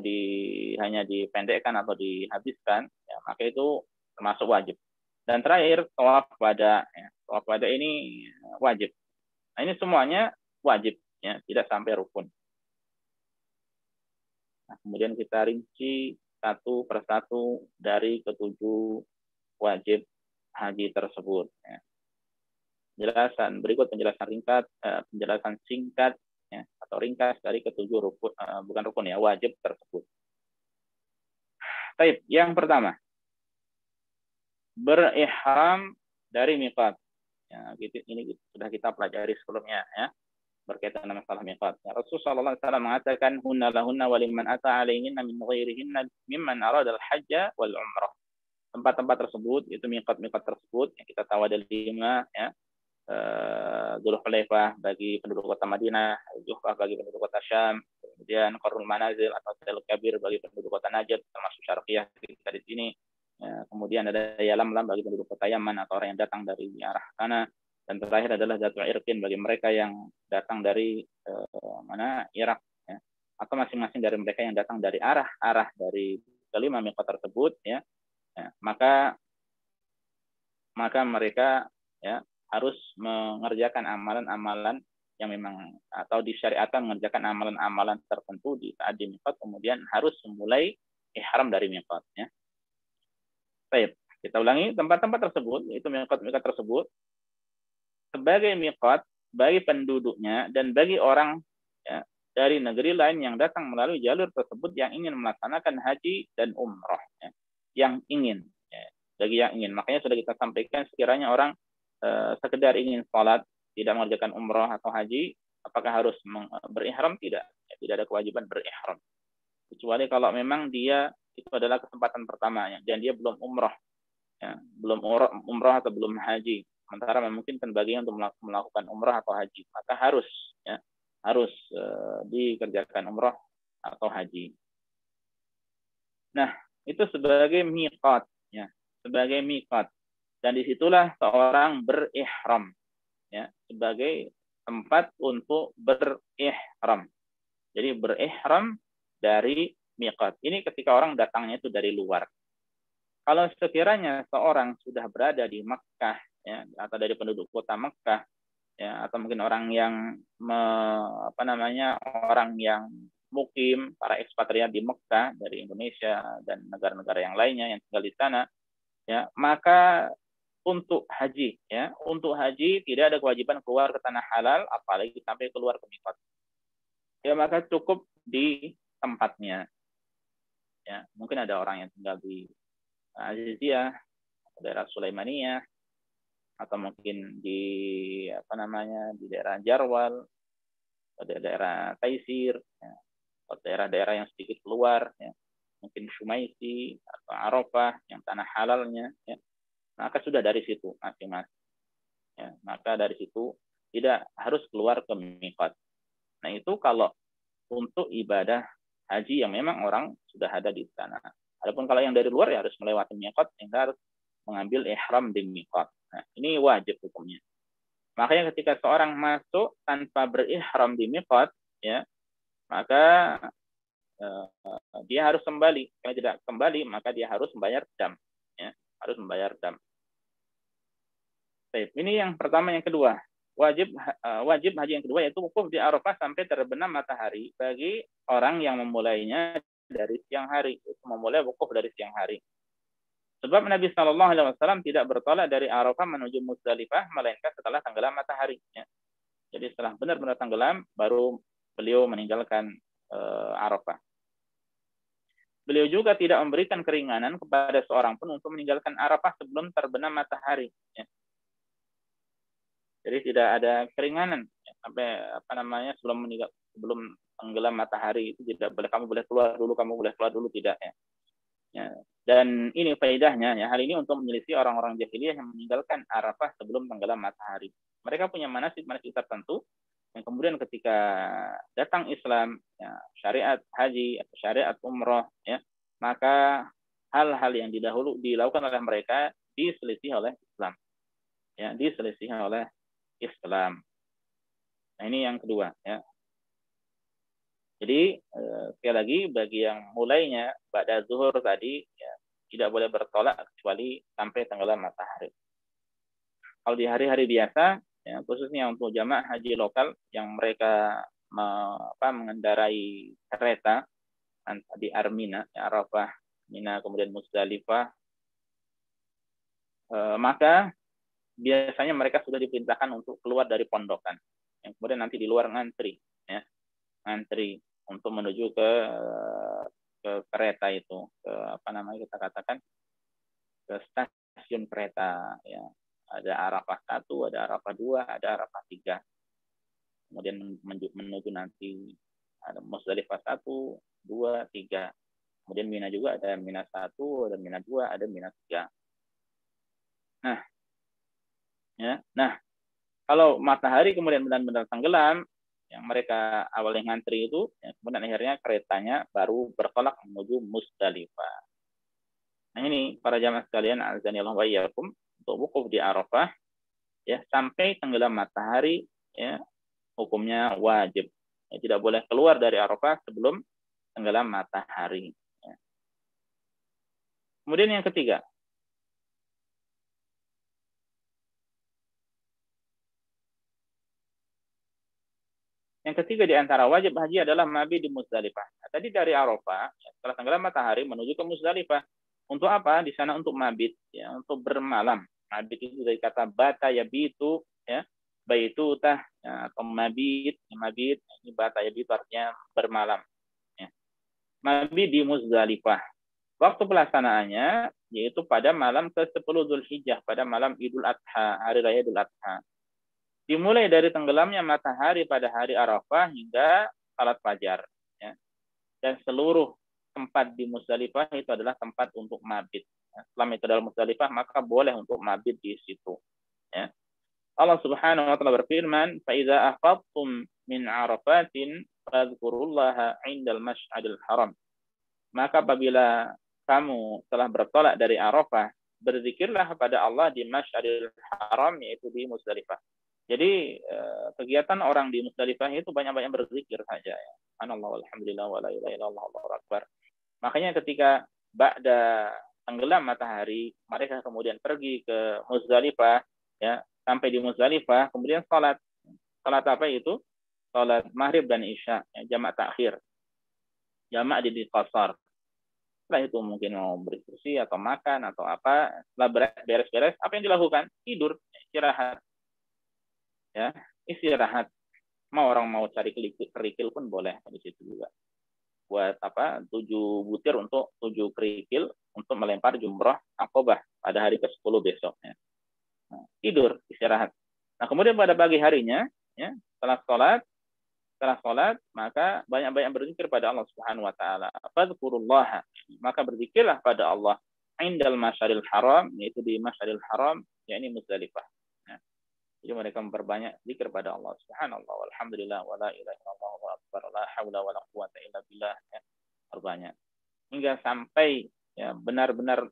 hanya dipendekkan atau dihabiskan, ya, maka itu termasuk wajib. Dan terakhir, tawaf wada, ya. Tawaf wada ini wajib. Nah, ini semuanya wajib, ya, tidak sampai rukun. Nah, kemudian kita rinci satu persatu dari ketujuh wajib haji tersebut. Ya. Berikut penjelasan ringkas, penjelasan singkat, ya, atau ringkas dari ketujuh rukun, bukan rukun ya, wajib tersebut. Baik, yang pertama, berihram dari miqat. Ya, gitu, ini sudah kita pelajari sebelumnya, ya, berkaitan dengan masalah miqat. Ya, Rasulullah SAW mengatakan, hunna lahunna waliman ata alaihinna min ghairihinna mimman arada al-hajja wal umrah. Tempat-tempat tersebut, itu miqat-miqat tersebut yang kita tahu ada 5, ya. Dzulhulaifah bagi penduduk kota Madinah, Juhfah bagi penduduk kota Syam, kemudian Qarnul Manazil atau Tel Kabir bagi penduduk kota Najd, termasuk Syarqiyah kita di sini. Ya, kemudian ada Yalamlam bagi penduduk kota Yaman atau orang yang datang dari arah sana, dan terakhir adalah Dzatu Irqin bagi mereka yang datang dari Irak, ya. Atau masing-masing dari mereka yang datang dari arah dari kelima miqat tersebut, ya. Ya, maka mereka, ya, harus mengerjakan amalan-amalan yang memang atau disyariatkan mengerjakan amalan-amalan tertentu di saat di miqat, kemudian harus memulai ihram dari miqatnya. Baik, kita ulangi, tempat-tempat tersebut, itu miqat-miqat tersebut sebagai miqat bagi penduduknya dan bagi orang, ya, dari negeri lain yang datang melalui jalur tersebut yang ingin melaksanakan haji dan umrah, ya. Yang ingin, ya, bagi yang ingin. Makanya sudah kita sampaikan, sekiranya orang sekedar ingin sholat, tidak mengerjakan umrah atau haji, apakah harus berihram? Tidak. Ya, tidak ada kewajiban berihram. Kecuali kalau memang dia itu adalah kesempatan pertamanya dan dia belum umrah, ya, belum umrah atau belum haji. Sementara memungkinkan baginya untuk melakukan umrah atau haji, maka harus, ya, harus dikerjakan umrah atau haji. Nah, itu sebagai miqat, ya, sebagai miqat. Dan disitulah seorang berihram, ya, sebagai tempat untuk berihram. Jadi berihram dari miqat. Ini ketika orang datangnya itu dari luar. Kalau sekiranya seorang sudah berada di Mekkah, ya, atau dari penduduk kota Mekkah, ya, atau mungkin orang yang orang yang mukim, para ekspatriat di Mekkah dari Indonesia dan negara-negara yang lainnya yang tinggal di sana, ya, maka untuk haji, ya, untuk haji tidak ada kewajiban keluar ke tanah halal, apalagi sampai keluar ke miqat. Ya, maka cukup di tempatnya. Ya, mungkin ada orang yang tinggal di Aziziyah, daerah Sulaimaniyah, atau mungkin di di daerah Jarwal, atau daerah Taisir, ya, atau daerah-daerah yang sedikit keluar, ya, mungkin Shumaisi atau Arafah yang tanah halalnya, ya. Maka sudah dari situ masing-masing, ya, maka dari situ tidak harus keluar ke miqat. Nah, itu kalau untuk ibadah haji yang memang orang sudah ada di sana. Adapun kalau yang dari luar, ya harus melewati miqat sehingga harus mengambil ihram di miqat. Nah, ini wajib hukumnya. Makanya ketika seorang masuk tanpa berihram di miqat, ya, maka dia harus kembali. Kalau tidak kembali, maka dia harus membayar dam, ya, harus membayar dam. Baik, ini yang pertama. Yang kedua, wajib haji yang kedua yaitu wukuf di Arafah sampai terbenam matahari bagi orang yang memulainya dari siang hari, itu memulai wukuf dari siang hari. Sebab Nabi Shallallahu Alaihi Wasallam tidak bertolak dari Arafah menuju Muzdalifah melainkan setelah tenggelam matahari. Ya. Jadi setelah benar-benar tenggelam baru beliau meninggalkan Arafah. Beliau juga tidak memberikan keringanan kepada seorang pun untuk meninggalkan Arafah sebelum terbenam matahari. Ya. Jadi tidak ada keringanan, ya, sampai sebelum tenggelam matahari itu tidak boleh, kamu boleh keluar dulu, tidak, ya. Ya. Dan ini faedahnya, ya, hal ini untuk menyelisih orang-orang jahiliyah yang meninggalkan Arafah sebelum tenggelam matahari. Mereka punya manasik-manasik tertentu yang kemudian ketika datang Islam, ya, syariat haji atau syariat umroh, ya, maka hal-hal yang dilakukan oleh mereka diselisih oleh Islam, ya, diselisih oleh Islam. Nah, ini yang kedua, ya. Jadi sekali lagi bagi yang mulainya ba'da zuhur tadi, ya, tidak boleh bertolak kecuali sampai tenggelam matahari. Kalau di hari-hari biasa, ya, khususnya untuk jamaah haji lokal yang mereka mengendarai kereta di Armina, ya, Arafah, Mina, kemudian Musdalifah, maka biasanya mereka sudah diperintahkan untuk keluar dari pondokan, yang kemudian nanti di luar ngantri, ya, ngantri untuk menuju ke kereta itu, ke apa namanya kita katakan, ke stasiun kereta, ya. Ada Arafah 1, ada Arafah 2, ada Arafah 3. Kemudian menuju nanti ada Musdalifah 1, 2, 3. Kemudian Mina juga ada Mina 1, ada Mina 2, ada Mina 3. Nah, ya. Nah, kalau matahari kemudian benar-benar tenggelam, yang mereka awalnya ngantri itu, ya, kemudian akhirnya keretanya baru bertolak menuju Musdalifah. Nah, ini para jamaah sekalian, azanillahu wa iyyakum, untuk wukuf di Arafah, ya, sampai tenggelam matahari, ya, hukumnya wajib. Ya, tidak boleh keluar dari Arafah sebelum tenggelam matahari. Ya. Kemudian yang ketiga, di antara wajib haji adalah mabit di Musdalifah. Nah, tadi dari Arafah, ya, setelah tenggelam matahari menuju ke Musdalifah. Untuk apa? Di sana untuk mabit, ya, untuk bermalam. Mabit itu dari kata bata yabitu, ya, baitutah, ya, atau mabit, mabit ini bata yabitu artinya bermalam, ya. Mabit di Musdalifah. Waktu pelaksanaannya yaitu pada malam ke-10 Dzulhijjah, pada malam Idul Adha, hari raya Idul Adha. Dimulai dari tenggelamnya matahari pada hari Arafah hingga salat fajar, ya. Dan seluruh tempat di Musdalifah itu adalah tempat untuk mabit. Selama itu adalah Musdalifah, maka boleh untuk mabit di situ, ya. Allah Subhanahu wa taala berfirman, "Fa idza afadtum min Arafatin fadhkurullaha 'indal masy'aril haram." Maka apabila kamu telah bertolak dari Arafah, berzikirlah kepada Allah di Masy'aril Haram, yaitu di Musdalifah. Jadi kegiatan orang di Musdalifah itu banyak-banyak berzikir saja, ya. Subhanallah walhamdulillah wala ilaha illallah Allahu akbar. Makanya ketika ba'da tenggelam matahari, mereka kemudian pergi ke Musdalifah, ya, sampai di Musdalifah, kemudian salat. Salat apa itu? Salat Maghrib dan Isya, ya, jamak takhir. Jamak di qasar. Setelah itu mungkin mau bersih atau makan atau apa, setelah beres-beres, apa yang dilakukan? Tidur, istirahat. Ya, istirahat. Orang mau cari kerikil pun boleh di situ juga. Buat apa? 7 butir untuk 7 kerikil untuk melempar jumrah Aqabah pada hari ke-10 besoknya. Nah, tidur, istirahat. Nah, kemudian pada pagi harinya, ya, setelah sholat, maka banyak-banyak berzikir pada Allah Subhanahu wa taala. Fadhkurullah, maka berzikirlah pada Allah indal masyaril haram, yaitu di masyaril haram, yakni Musdalifah. Nah, jadi mereka memperbanyak zikir pada Allah. Subhanallah walhamdulillah wala ilaha illallah wallahu akbar la haula wala quwata illa billah, ya, perbanyak hingga sampai, ya, benar-benar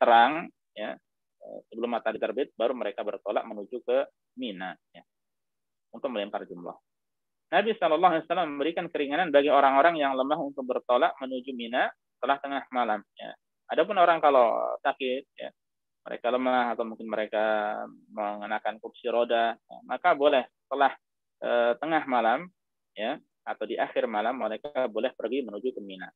terang, ya, sebelum matahari terbit baru mereka bertolak menuju ke Mina, ya, untuk melempar jumrah. Nabi SAW memberikan keringanan bagi orang-orang yang lemah untuk bertolak menuju Mina setelah tengah malam, ya. Adapun orang kalau sakit, ya, mereka lemah atau mungkin mereka mengenakan kursi roda, ya, maka boleh setelah tengah malam, ya, atau di akhir malam mereka boleh pergi menuju ke Mina.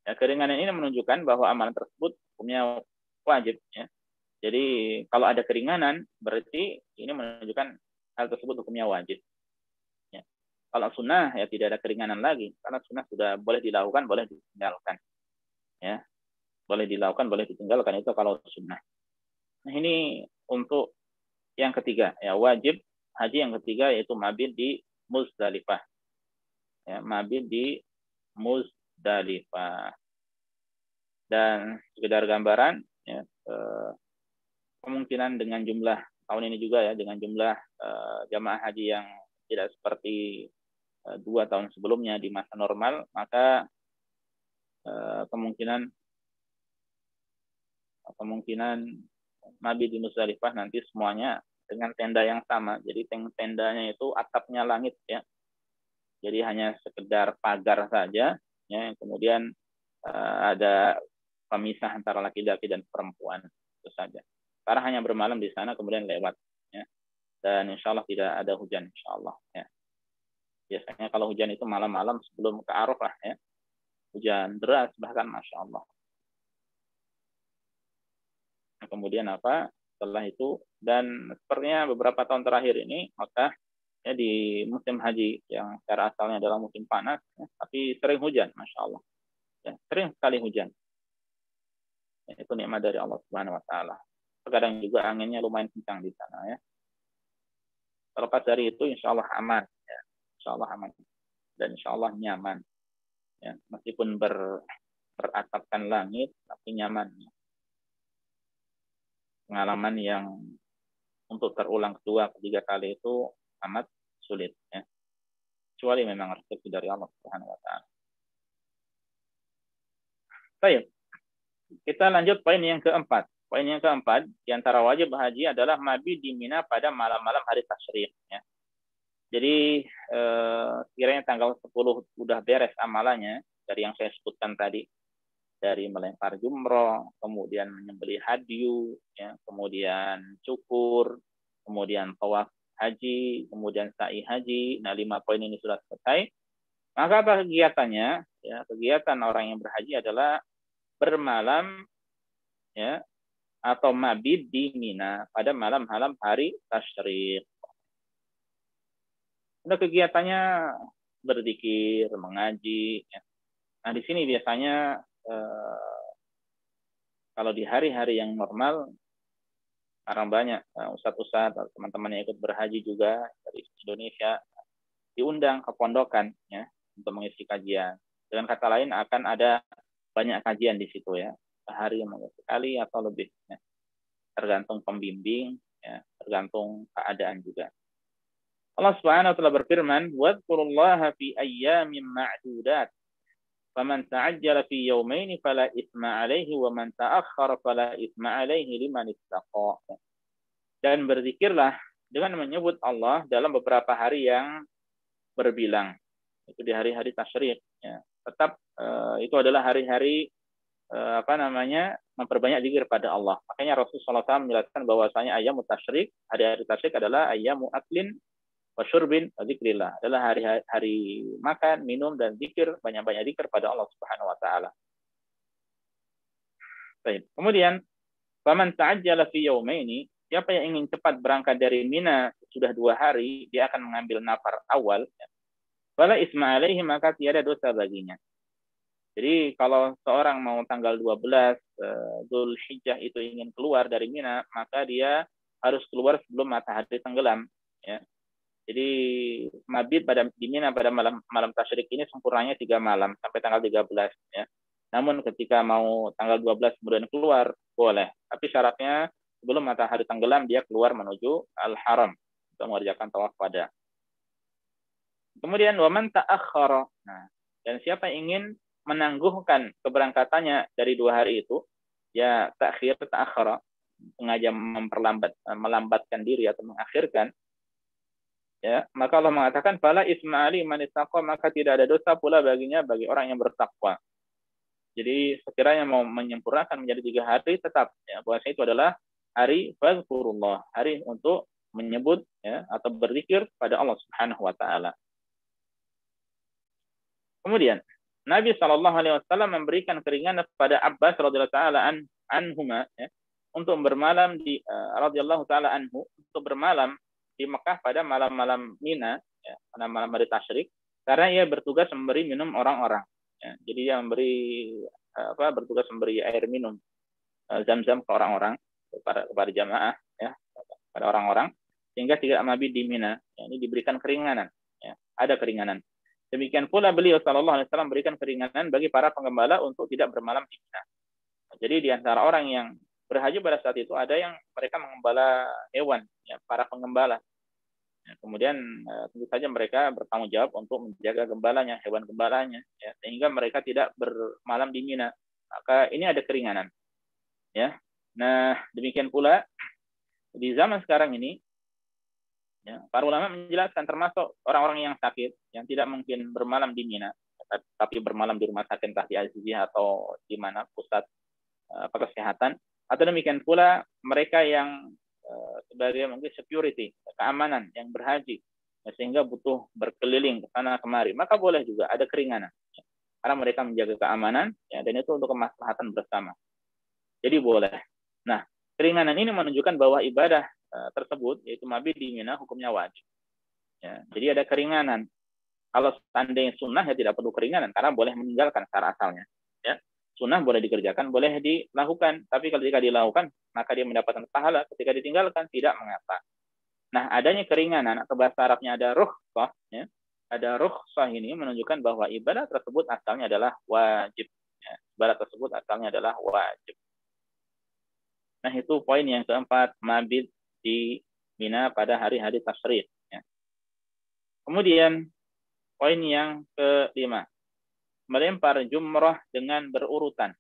Ya, keringanan ini menunjukkan bahwa amalan tersebut hukumnya wajib, ya. Jadi kalau ada keringanan berarti ini menunjukkan hal tersebut hukumnya wajib. Kalau sunnah, ya, tidak ada keringanan lagi, karena sunnah sudah boleh dilakukan, boleh ditinggalkan, ya, boleh dilakukan, boleh ditinggalkan, itu kalau sunnah. Nah, ini untuk yang ketiga, ya, wajib haji yang ketiga yaitu mabit di Musdalifah, ya, mabit di Musdalifah. Dan sekedar gambaran, ya, kemungkinan dengan jumlah tahun ini juga ya, dengan jumlah jamaah haji yang tidak seperti 2 tahun sebelumnya di masa normal, maka kemungkinan mabit di Musdalifah nanti semuanya dengan tenda yang sama. Jadi tendanya itu atapnya langit ya. Jadi hanya sekedar pagar saja ya, kemudian ada pemisah antara laki-laki dan perempuan, itu saja. Karena hanya bermalam di sana kemudian lewat ya. Dan insya Allah tidak ada hujan insya Allah ya. Biasanya kalau hujan itu malam-malam sebelum ke Arafah ya. Hujan deras bahkan Masya Allah. Nah, kemudian apa? Setelah itu, dan sepertinya beberapa tahun terakhir ini, maka ya di musim haji yang secara asalnya adalah musim panas, ya, tapi sering hujan, Masya Allah. Ya, sering sekali hujan. Ya, itu nikmat dari Allah Subhanahu Wa Taala. Terkadang juga anginnya lumayan kencang di sana ya. Terlepas dari itu, insya Allah aman, ya. Insya Allah aman dan insya Allah nyaman. Ya, meskipun beratapkan langit, tapi nyaman. Pengalaman yang untuk terulang kedua, ketiga kali itu amat sulit. Ya. Kecuali memang rezeki dari Allah Subhanahu Wa Taala. Baik, kita lanjut poin yang keempat. Poin yang keempat, di antara wajib haji adalah mabit di Mina pada malam-malam hari tasyrik. Ya. Jadi kiranya tanggal 10 udah beres amalannya dari yang saya sebutkan tadi. Dari melempar jumroh, kemudian menyembelih hadyu, ya, kemudian cukur, kemudian tawaf haji, kemudian sa'i haji. Nah, 5 poin ini sudah selesai. Maka apa kegiatannya? Ya, kegiatan orang yang berhaji adalah bermalam ya, atau mabit di Mina pada malam-malam hari tasyrik. Nah, kegiatannya berzikir, mengaji. Ya. Nah, di sini biasanya kalau di hari-hari yang normal, sekarang banyak ustadz-ustadz atau teman-teman yang ikut berhaji juga dari Indonesia diundang ke pondokan ya untuk mengisi kajian. Dengan kata lain akan ada banyak kajian di situ ya, sehari sekali atau lebih. Ya. Tergantung pembimbing, ya, tergantung keadaan juga. Allah Subhanahu wa taala berfirman, "Wadhkurullaha fi ayyamin ma'dudat." Faman ta'ajjala fi yawmaini fala itsma 'alaihi wa man ta'akhkhara fala itsma 'alaihi liman ittaqa. Dan berzikirlah dengan menyebut Allah dalam beberapa hari yang berbilang. Itu di hari-hari tasyrik ya. Tetap itu adalah hari-hari memperbanyak zikir pada Allah. Makanya Rasulullah SAW menjelaskan bahwasanya ayyamu tasyrik, hari-hari tasyrik adalah ayyamu aklin wa syurbin wa dzikrillah, adalah hari-hari makan, minum dan zikir, banyak-banyak zikir pada Allah Subhanahu wa taala. Baik. Kemudian faman ta'ajjala fi yaumaini, siapa yang ingin cepat berangkat dari Mina sudah 2 hari, dia akan mengambil nafar awal. Fala isma alaihi, maka tiada dosa baginya. Jadi kalau seorang mau tanggal 12 Dzulhijjah itu ingin keluar dari Mina, maka dia harus keluar sebelum matahari tenggelam ya. Jadi mabit di Mina pada malam tasyrik ini sempurnanya 3 malam sampai tanggal 13 ya. Namun ketika mau tanggal 12 kemudian keluar boleh, tapi syaratnya sebelum matahari tenggelam dia keluar menuju Al-Haram untuk mengerjakan tawaf wada. Kemudian waman ta'akhkhara. Nah, dan siapa yang ingin menangguhkan keberangkatannya dari 2 hari itu, ya ta'akhkhara, sengaja melambatkan diri atau mengakhirkan. Ya, maka Allah mengatakan fala isma ali man ittaqa, maka tidak ada dosa pula baginya bagi orang yang bertakwa. Jadi sekiranya mau menyempurnakan menjadi 3 hari, tetap ya, bahwasanya itu adalah hari fadzkurullah, hari untuk menyebut ya atau berzikir pada Allah Subhanahu wa taala. Kemudian Nabi SAW memberikan keringanan kepada Abbas radhiyallahu taala anhuma ya, untuk bermalam di radhiyallahu taala anhu untuk bermalam di Mekah pada malam-malam Mina, ya, pada malam hari tasyrik, karena ia bertugas memberi minum orang-orang. Ya. Jadi dia bertugas memberi air minum zam-zam ke orang-orang, kepada jamaah, ya, kepada orang-orang, sehingga tidak mabit di Mina. Ya, ini diberikan keringanan, ya, ada keringanan. Demikian pula beliau sallallahu alaihi wasallam berikan keringanan bagi para penggembala untuk tidak bermalam di Mina. Jadi di antara orang yang berhaji pada saat itu ada yang mereka mengembala hewan, ya, para pengembala. Ya, kemudian tentu saja mereka bertanggung jawab untuk menjaga gembalanya, hewan gembalanya, ya, sehingga mereka tidak bermalam di Mina. Maka ini ada keringanan, ya. Nah, demikian pula di zaman sekarang ini, ya, para ulama menjelaskan termasuk orang-orang yang sakit, yang tidak mungkin bermalam di Mina, tapi bermalam di rumah sakit, entah di Aziziyah atau di mana pusat kesehatan, atau demikian pula mereka yang sebagai mungkin security, keamanan yang berhaji, ya, sehingga butuh berkeliling ke sana kemari, maka boleh juga ada keringanan, ya, karena mereka menjaga keamanan, ya, dan itu untuk kemaslahatan bersama. Jadi boleh. Nah, keringanan ini menunjukkan bahwa ibadah tersebut, yaitu mabit di Mina, hukumnya wajib. Ya, jadi ada keringanan. Kalau seandainya sunnah, ya tidak perlu keringanan, karena boleh meninggalkan secara asalnya. Ya. Sunnah boleh dikerjakan, boleh dilakukan. Tapi ketika dilakukan, maka dia mendapatkan pahala. Ketika ditinggalkan, tidak mengapa. Nah, adanya keringanan, atau bahasa Arabnya ada rukhsah, ya. Ada rukhsah ini menunjukkan bahwa ibadah tersebut asalnya adalah wajib. Ya. Ibadah tersebut asalnya adalah wajib. Nah, itu poin yang keempat, mabit di Mina pada hari-hari tasyrik. Ya. Kemudian, poin yang kelima, melempar jumrah dengan berurutan.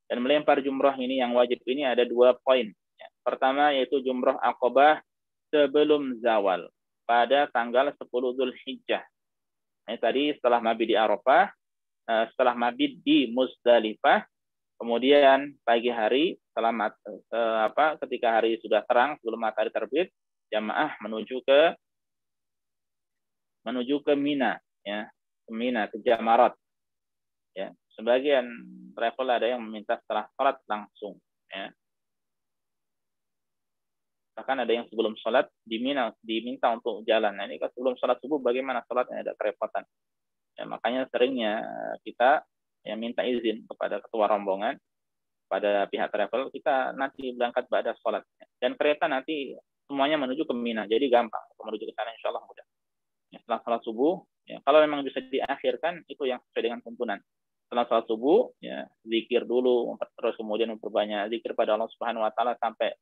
Dan melempar jumrah ini yang wajib ini ada 2 poin. Ya. Pertama yaitu jumrah Aqabah sebelum zawal pada tanggal 10 Dzulhijjah. Nah, tadi setelah mabit di Arafah, setelah mabit di Muzdalifah, kemudian pagi hari setelah ketika hari sudah terang sebelum matahari terbit, jamaah menuju ke Mina, ya, ke Mina, ke Jamarat. Ya, sebagian travel ada yang meminta setelah sholat langsung, ya. Bahkan ada yang sebelum sholat diminta untuk jalan. Nah, ini kan sebelum sholat subuh bagaimana sholatnya, ada kerepotan. Ya, makanya seringnya kita yang minta izin kepada ketua rombongan, pada pihak travel, kita nanti berangkat pada sholat. Dan kereta nanti semuanya menuju ke Mina, jadi gampang menuju ke sana, insya Allah mudah. Ya, setelah sholat subuh, ya, kalau memang bisa diakhirkan, itu yang sesuai dengan tuntunan. Setelah sholat subuh, ya, zikir dulu, terus kemudian memperbanyak zikir pada Allah Subhanahu Wa Taala sampai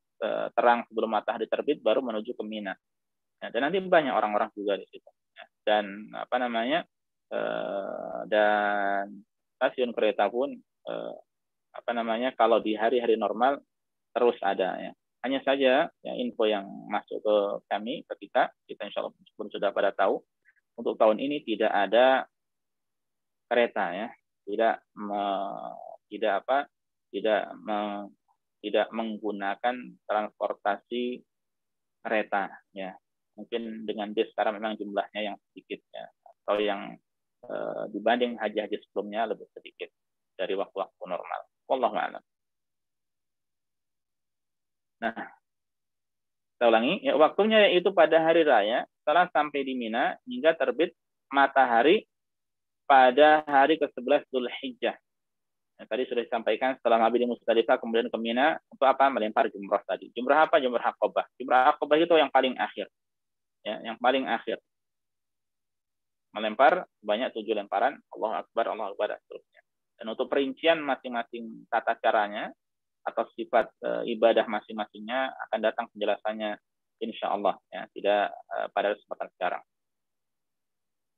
terang sebelum matahari terbit, baru menuju ke Mina. Ya, dan nanti banyak orang-orang juga di situ. Ya, dan dan stasiun kereta pun kalau di hari-hari normal terus ada, ya. Hanya saja ya, info yang masuk ke kami ketika kita insya Allah pun sudah pada tahu, untuk tahun ini tidak ada kereta, ya, tidak menggunakan transportasi kereta, ya. Mungkin dengan bis sekarang memang jumlahnya yang sedikit, ya, atau yang dibanding haji-haji sebelumnya lebih sedikit dari waktu-waktu normal. Wallahu a'lam. Nah, kita ulangi, ya, waktunya yaitu pada hari raya setelah sampai di Mina hingga terbit matahari pada hari ke-11 Dzulhijjah. Nah, tadi sudah disampaikan setelah mabit di Muzdalifah kemudian ke Mina untuk apa? Melempar jumrah tadi. Jumrah apa? Jumrah Aqabah. Jumrah Aqabah itu yang paling akhir. Ya, yang paling akhir. Melempar banyak 7 lemparan, Allahu Akbar, Allahu Akbar, dan seterusnya. Dan untuk perincian masing-masing tata caranya atau sifat ibadah masing-masingnya akan datang penjelasannya insya Allah, ya, tidak pada kesempatan sekarang.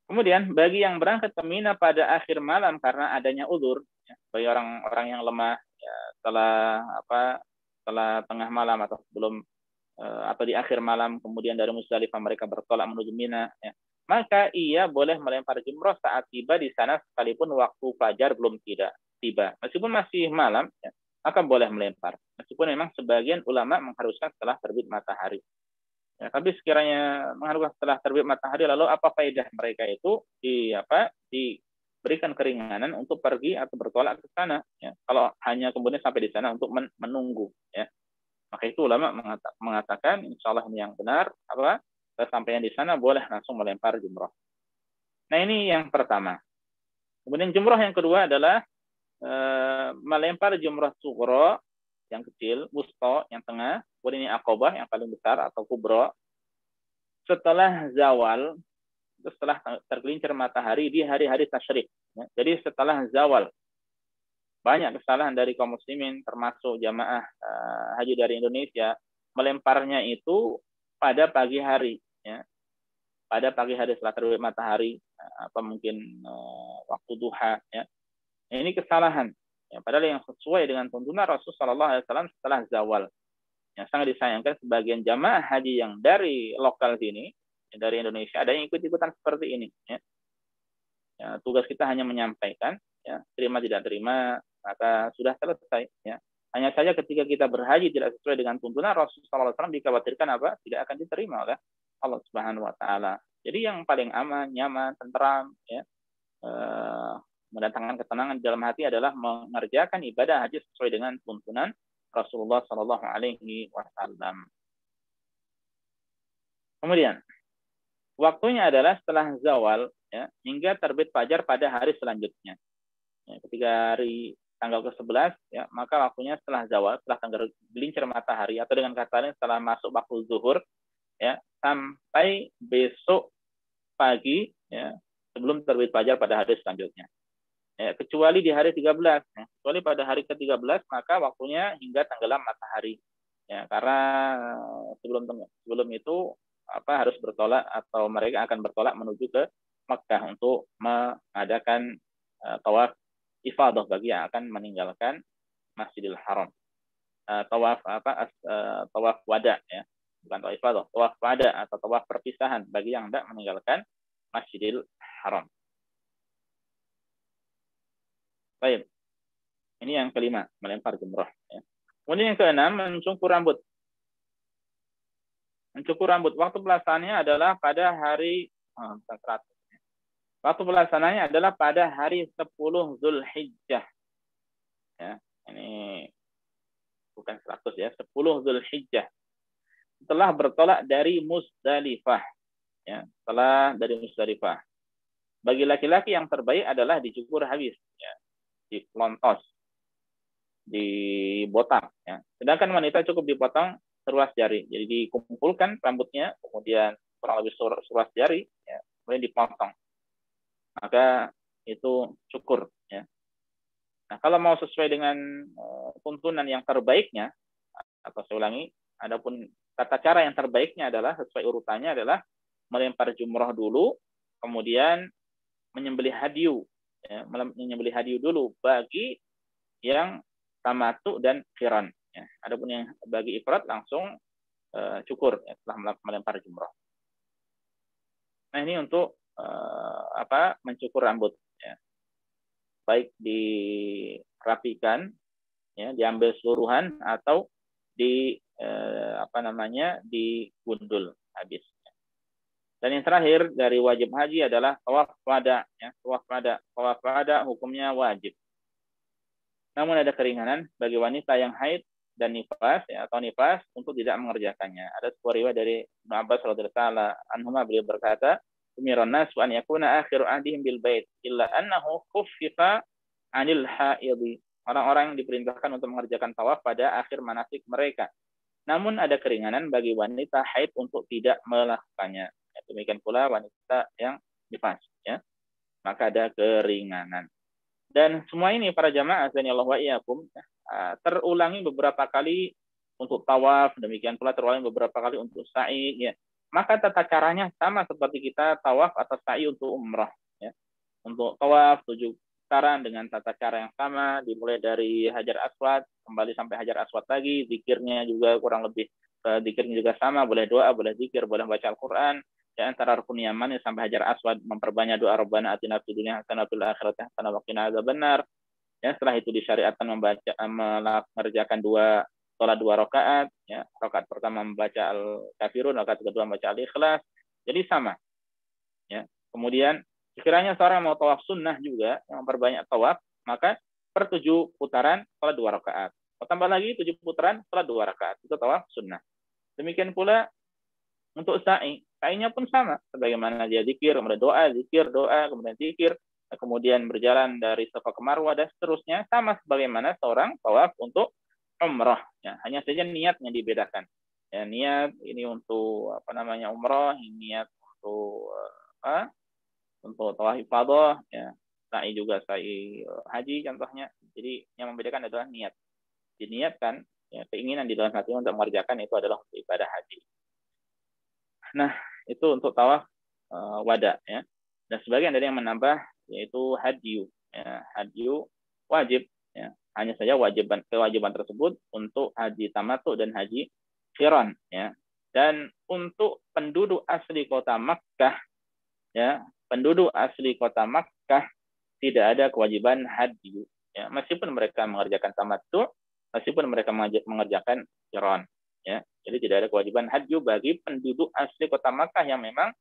Kemudian bagi yang berangkat ke Mina pada akhir malam karena adanya uzur, ya, bagi orang-orang yang lemah, ya, setelah tengah malam atau sebelum atau di akhir malam kemudian dari Muzdalifah mereka bertolak menuju Mina, ya, maka ia boleh melempar jumrah saat tiba di sana sekalipun waktu fajar belum tiba. Meskipun masih malam, ya, maka boleh melempar. Meskipun memang sebagian ulama mengharuskan setelah terbit matahari. Ya, tapi sekiranya mengharuskan setelah terbit matahari, lalu apa faedah mereka itu diberikan keringanan untuk pergi atau bertolak ke sana? Ya, kalau hanya kemudian sampai di sana untuk menunggu, ya. Maka itu ulama mengatakan, insya Allah ini yang benar, kesampaian di sana boleh langsung melempar jumrah. Nah, ini yang pertama. Kemudian jumrah yang kedua adalah melempar jumrah sughra yang kecil, wusta yang tengah, kemudian ini Aqabah yang paling besar atau kubra setelah zawal, setelah tergelincir matahari di hari-hari tasyrik. Ya. Jadi setelah zawal banyak kesalahan dari kaum muslimin termasuk jamaah haji dari Indonesia melemparnya itu pada pagi hari, ya, pada pagi hari setelah terbit matahari, apa mungkin waktu duha, ya. Ini kesalahan, ya, padahal yang sesuai dengan tuntunan Rasulullah Shallallahu Alaihi Wasallam setelah zawal. Yang sangat disayangkan sebagian jamaah haji yang dari lokal sini, dari Indonesia, ada yang ikut-ikutan seperti ini. Ya. Ya, tugas kita hanya menyampaikan, ya, terima tidak terima, maka sudah selesai. Ya. Hanya saja ketika kita berhaji tidak sesuai dengan tuntunan Rasulullah SAW, dikhawatirkan apa? Tidak akan diterima oleh Allah Subhanahu Wa Taala. Jadi yang paling aman, nyaman, tentram, ya, mendatangkan ketenangan di dalam hati adalah mengerjakan ibadah haji sesuai dengan tuntunan Rasulullah Shallallahu Alaihi Wasallam. Kemudian waktunya adalah setelah zawal, ya, hingga terbit fajar pada hari selanjutnya. Ya, ketika hari tanggal ke-11, ya, maka waktunya setelah zawal, setelah gelincir matahari, atau dengan kata lain setelah masuk waktu zuhur, ya, sampai besok pagi, ya, sebelum terbit fajar pada hari selanjutnya. Ya, kecuali di hari 13, ya. Kecuali pada hari ke-13, maka waktunya hingga tenggelam matahari. Ya, karena sebelum itu harus bertolak atau mereka akan bertolak menuju ke Makkah untuk mengadakan tawaf ifadah bagi yang akan meninggalkan Masjidil Haram. Tawaf wada, ya. Bukan tawaf ifadah, tawaf wada atau tawaf perpisahan bagi yang tidak meninggalkan Masjidil Haram. Baik. Ini yang kelima, melempar jumrah. Ya. Kemudian yang keenam, mencukur rambut. Mencukur rambut. Waktu pelaksanaannya adalah pada hari Waktu pelaksananya adalah pada hari 10 Zulhijjah. Ya, ini bukan 100 ya, 10 Zulhijjah. Setelah bertolak dari Musdalifah. Ya, setelah dari Musdalifah. Bagi laki-laki yang terbaik adalah dicukur habis, ya, dipelontos, dibotak, ya. Sedangkan wanita cukup dipotong seruas jari. Jadi dikumpulkan rambutnya, kemudian kurang lebih seruas jari, ya, kemudian dipotong. Maka itu cukur, ya. Nah, kalau mau sesuai dengan tuntunan yang terbaiknya, atau saya ulangi, adapun tata cara yang terbaiknya adalah sesuai urutannya adalah melempar jumroh dulu, kemudian menyembelih hadiu, ya, menyembelih hadiu dulu bagi yang tamattu dan qiran. Ya. Adapun yang bagi ifrat langsung cukur, ya, setelah melempar jumroh. Nah, ini untuk mencukur rambut, ya. Baik dirapikan, ya, diambil seluruhan atau digundul habis. Dan yang terakhir dari wajib haji adalah tawaf wada, ya. Tawaf wada hukumnya wajib. Namun ada keringanan bagi wanita yang haid dan nifas, ya, atau nifas untuk tidak mengerjakannya. Ada sebuah riwayat dari Ibnu Abbas radhiyallahu anhuma, beliau berkata, "Umiran nas wa an yakuna akhiru ahdihim bil bait illa annahu khuffifa 'anil haidhi." Orang-orang yang diperintahkan untuk mengerjakan tawaf pada akhir manasik mereka. Namun ada keringanan bagi wanita haid untuk tidak melakukannya. Demikian pula wanita yang nifas, ya. Maka ada keringanan. Dan semua ini para jamaah azanillahu wa iyyakum terulangi beberapa kali untuk tawaf, demikian pula terulangi beberapa kali untuk sa'i, ya. Maka tata caranya sama seperti kita tawaf atau sa'i untuk umrah, ya. Untuk tawaf 7 putaran dengan tata cara yang sama, dimulai dari Hajar Aswad kembali sampai Hajar Aswad lagi, zikirnya juga kurang lebih zikirnya juga sama, boleh doa, boleh zikir, boleh baca Al-Qur'an. Ya, antara rukun Yaman sampai Hajar Aswad memperbanyak doa Rabbana atina fid dunya hasanah wa fil akhirati hasanah wa qina adzabannar. Ya, setelah itu disyariatkan mengerjakan sholat 2 rakaat, ya. Rakaat pertama membaca Al-Kafirun, rakaat kedua membaca Al-Ikhlas. Jadi sama. Ya. Kemudian sekiranya seorang mau tawaf sunnah juga, yang memperbanyak tawaf, maka per 7 putaran sholat 2 rakaat. Tambah lagi 7 putaran sholat 2 rakaat. Itu tawaf sunnah. Demikian pula untuk sa'i. Sa'inya pun sama. Sebagaimana dia zikir, kemudian doa, kemudian zikir, kemudian berjalan dari Safa ke Marwah, dan seterusnya. Sama sebagaimana seorang tawaf untuk umrah. Ya. Hanya saja niatnya dibedakan. Ya, niat ini untuk umrah, niat untuk tawaf ifadah, ya. Sa'i juga sa'i haji contohnya. Jadi yang membedakan adalah niat. Diniatkan, ya, keinginan di dalam hati untuk mengerjakan itu adalah ibadah haji. Nah, itu untuk tawaf wada, ya. Dan sebagian dari yang menambah yaitu hadyu. Ya, hadyu wajib, ya. Hanya saja kewajiban tersebut untuk haji tamattu dan haji qiran, ya. Dan untuk penduduk asli kota Makkah, ya, penduduk asli kota Makkah tidak ada kewajiban hadyu, ya. Meskipun mereka mengerjakan tamattu, meskipun mereka mengerjakan qiran, ya. Jadi tidak ada kewajiban hadyu bagi penduduk asli kota Makkah yang memang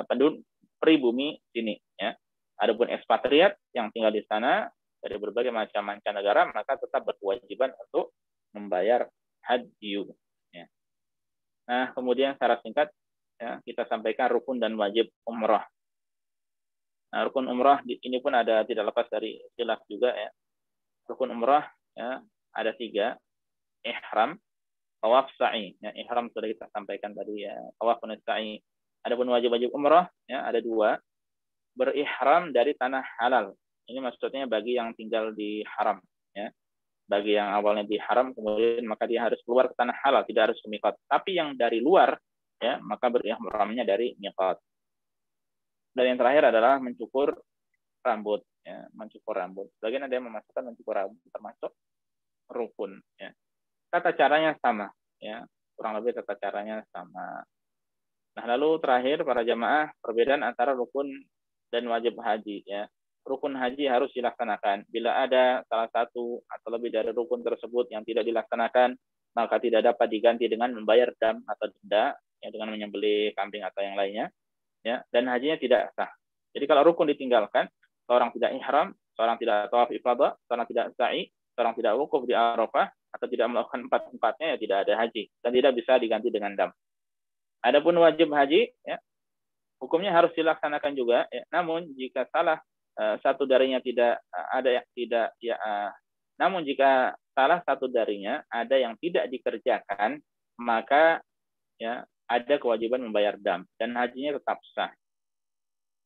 penduduk pribumi sini, ya. Adapun ekspatriat yang tinggal di sana dari berbagai macam mancanegara, maka tetap berkewajiban untuk membayar hadyu, ya. Nah, kemudian secara singkat, ya, kita sampaikan rukun dan wajib umrah. Nah, rukun umrah ini pun ada tidak lepas dari khilaf juga, ya. Rukun umrah, ya, ada 3: ihram, tawaf, sa'i. Ya, ihram sudah kita sampaikan tadi, ya, tawaf dan sa'i. Adapun wajib-wajib umrah, ya, ada 2: berihram dari tanah halal. Ini maksudnya bagi yang tinggal di haram, ya. Bagi yang awalnya di haram, kemudian maka dia harus keluar ke tanah halal, tidak harus ke miqat. Tapi yang dari luar, ya, maka berihramnya dari miqat. Dan yang terakhir adalah mencukur rambut, ya, mencukur rambut. Sebagian ada yang memasukkan mencukur rambut termasuk rukun, ya. Tata caranya sama, ya, kurang lebih tata caranya sama. Nah, lalu terakhir para jamaah, perbedaan antara rukun dan wajib haji, ya. Rukun haji harus dilaksanakan. Bila ada salah satu atau lebih dari rukun tersebut yang tidak dilaksanakan, maka tidak dapat diganti dengan membayar dam atau denda, ya, dengan menyembelih kambing atau yang lainnya, ya, dan hajinya tidak sah. Jadi kalau rukun ditinggalkan, seorang tidak ihram, seorang tidak tawaf ifadah, seorang tidak sa'i, seorang tidak wukuf di Arafah, atau tidak melakukan 4-4-nya, ya tidak ada haji dan tidak bisa diganti dengan dam. Adapun wajib haji, ya, hukumnya harus dilaksanakan juga, ya. Namun jika salah satu darinya tidak ada yang tidak, ya, namun jika salah satu darinya ada yang tidak dikerjakan, maka, ya, ada kewajiban membayar dam dan hajinya tetap sah,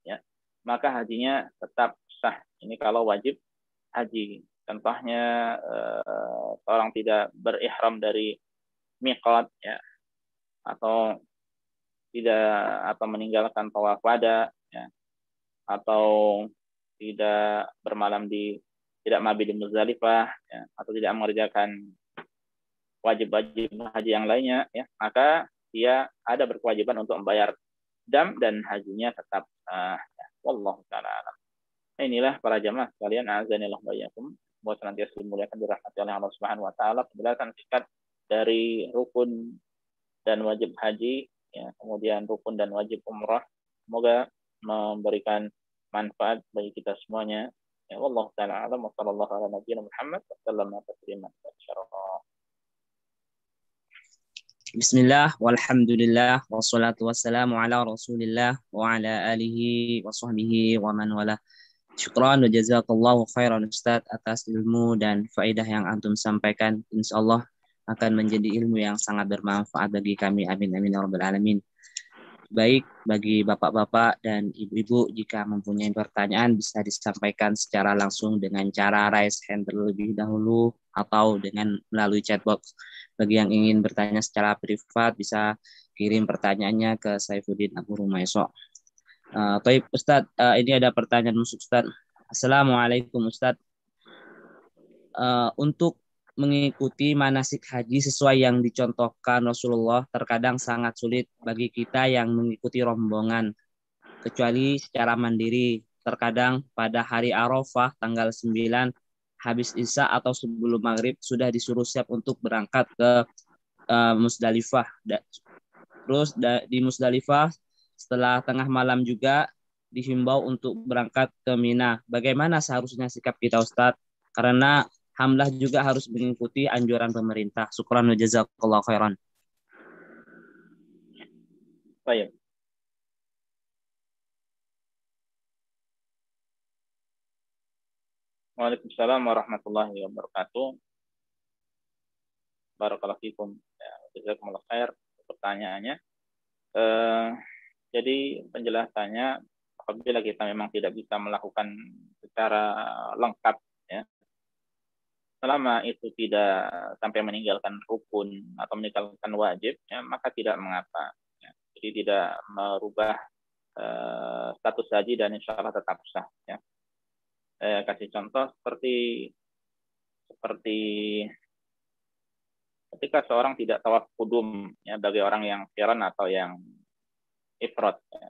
ya. Maka hajinya tetap sah. Ini kalau wajib haji. Contohnya orang tidak berihram dari miqat, ya, atau tidak, atau meninggalkan tawaf wada, ya, atau tidak tidak mabit di Muzdalifah, ya, atau tidak mengerjakan wajib-wajib haji yang lainnya, ya, maka dia ada berkewajiban untuk membayar dam dan hajinya tetap sah. Wallahu taala alam. Inilah para jamaah sekalian, azanillahu wa iyyakum, semoga senantiasa dimuliakan dirahmati oleh Allah Subhanahu wa taala. Penjelasan singkat dari rukun dan wajib haji, ya, kemudian rukun dan wajib umrah, semoga memberikan manfaat bagi kita semuanya. Ya, wallahu taala alam, wa sallallahu ala nabiyina Muhammad wa sallama tasliman katsiran. Bismillah, walhamdulillah, wassalatu wassalamu ala rasulillah, wa ala alihi wa sahbihi wa man wala. Syukran wa jazakallahu khairan Ustaz atas ilmu dan faedah yang antum sampaikan. Insyaallah akan menjadi ilmu yang sangat bermanfaat bagi kami. Amin amin ya rabbal alamin. Baik, bagi bapak-bapak dan ibu-ibu, jika mempunyai pertanyaan bisa disampaikan secara langsung dengan cara raise hand terlebih dahulu atau dengan melalui chatbox. Bagi yang ingin bertanya secara privat bisa kirim pertanyaannya ke Saifuddin Abu Rumaiso. Baik Ustadz, ini ada pertanyaan masuk Ustadz. Assalamualaikum Ustadz. Untuk mengikuti manasik haji sesuai yang dicontohkan Rasulullah terkadang sangat sulit bagi kita yang mengikuti rombongan, kecuali secara mandiri. Terkadang pada hari Arafah tanggal 9 habis Isya atau sebelum maghrib sudah disuruh siap untuk berangkat ke Musdalifah. Terus di Musdalifah setelah tengah malam juga dihimbau untuk berangkat ke Mina. Bagaimana seharusnya sikap kita Ustadz? Karena Hamlah juga harus mengikuti anjuran pemerintah. Syukran wa jazakallahu khairan. Baik. Waalaikumsalam warahmatullahi wabarakatuh. Barakallahu fikum. Ya, jazakumullah khair pertanyaannya. Jadi penjelasannya, apabila kita memang tidak bisa melakukan secara lengkap, ya, selama itu tidak sampai meninggalkan rukun atau meninggalkan wajib, ya, maka tidak mengapa. Ya. Jadi tidak merubah status haji dan insya Allah tetap sah. Ya. Kasih contoh seperti ketika seorang tidak tawaf kudum, ya, bagi orang yang qiran atau yang ifrad, ya.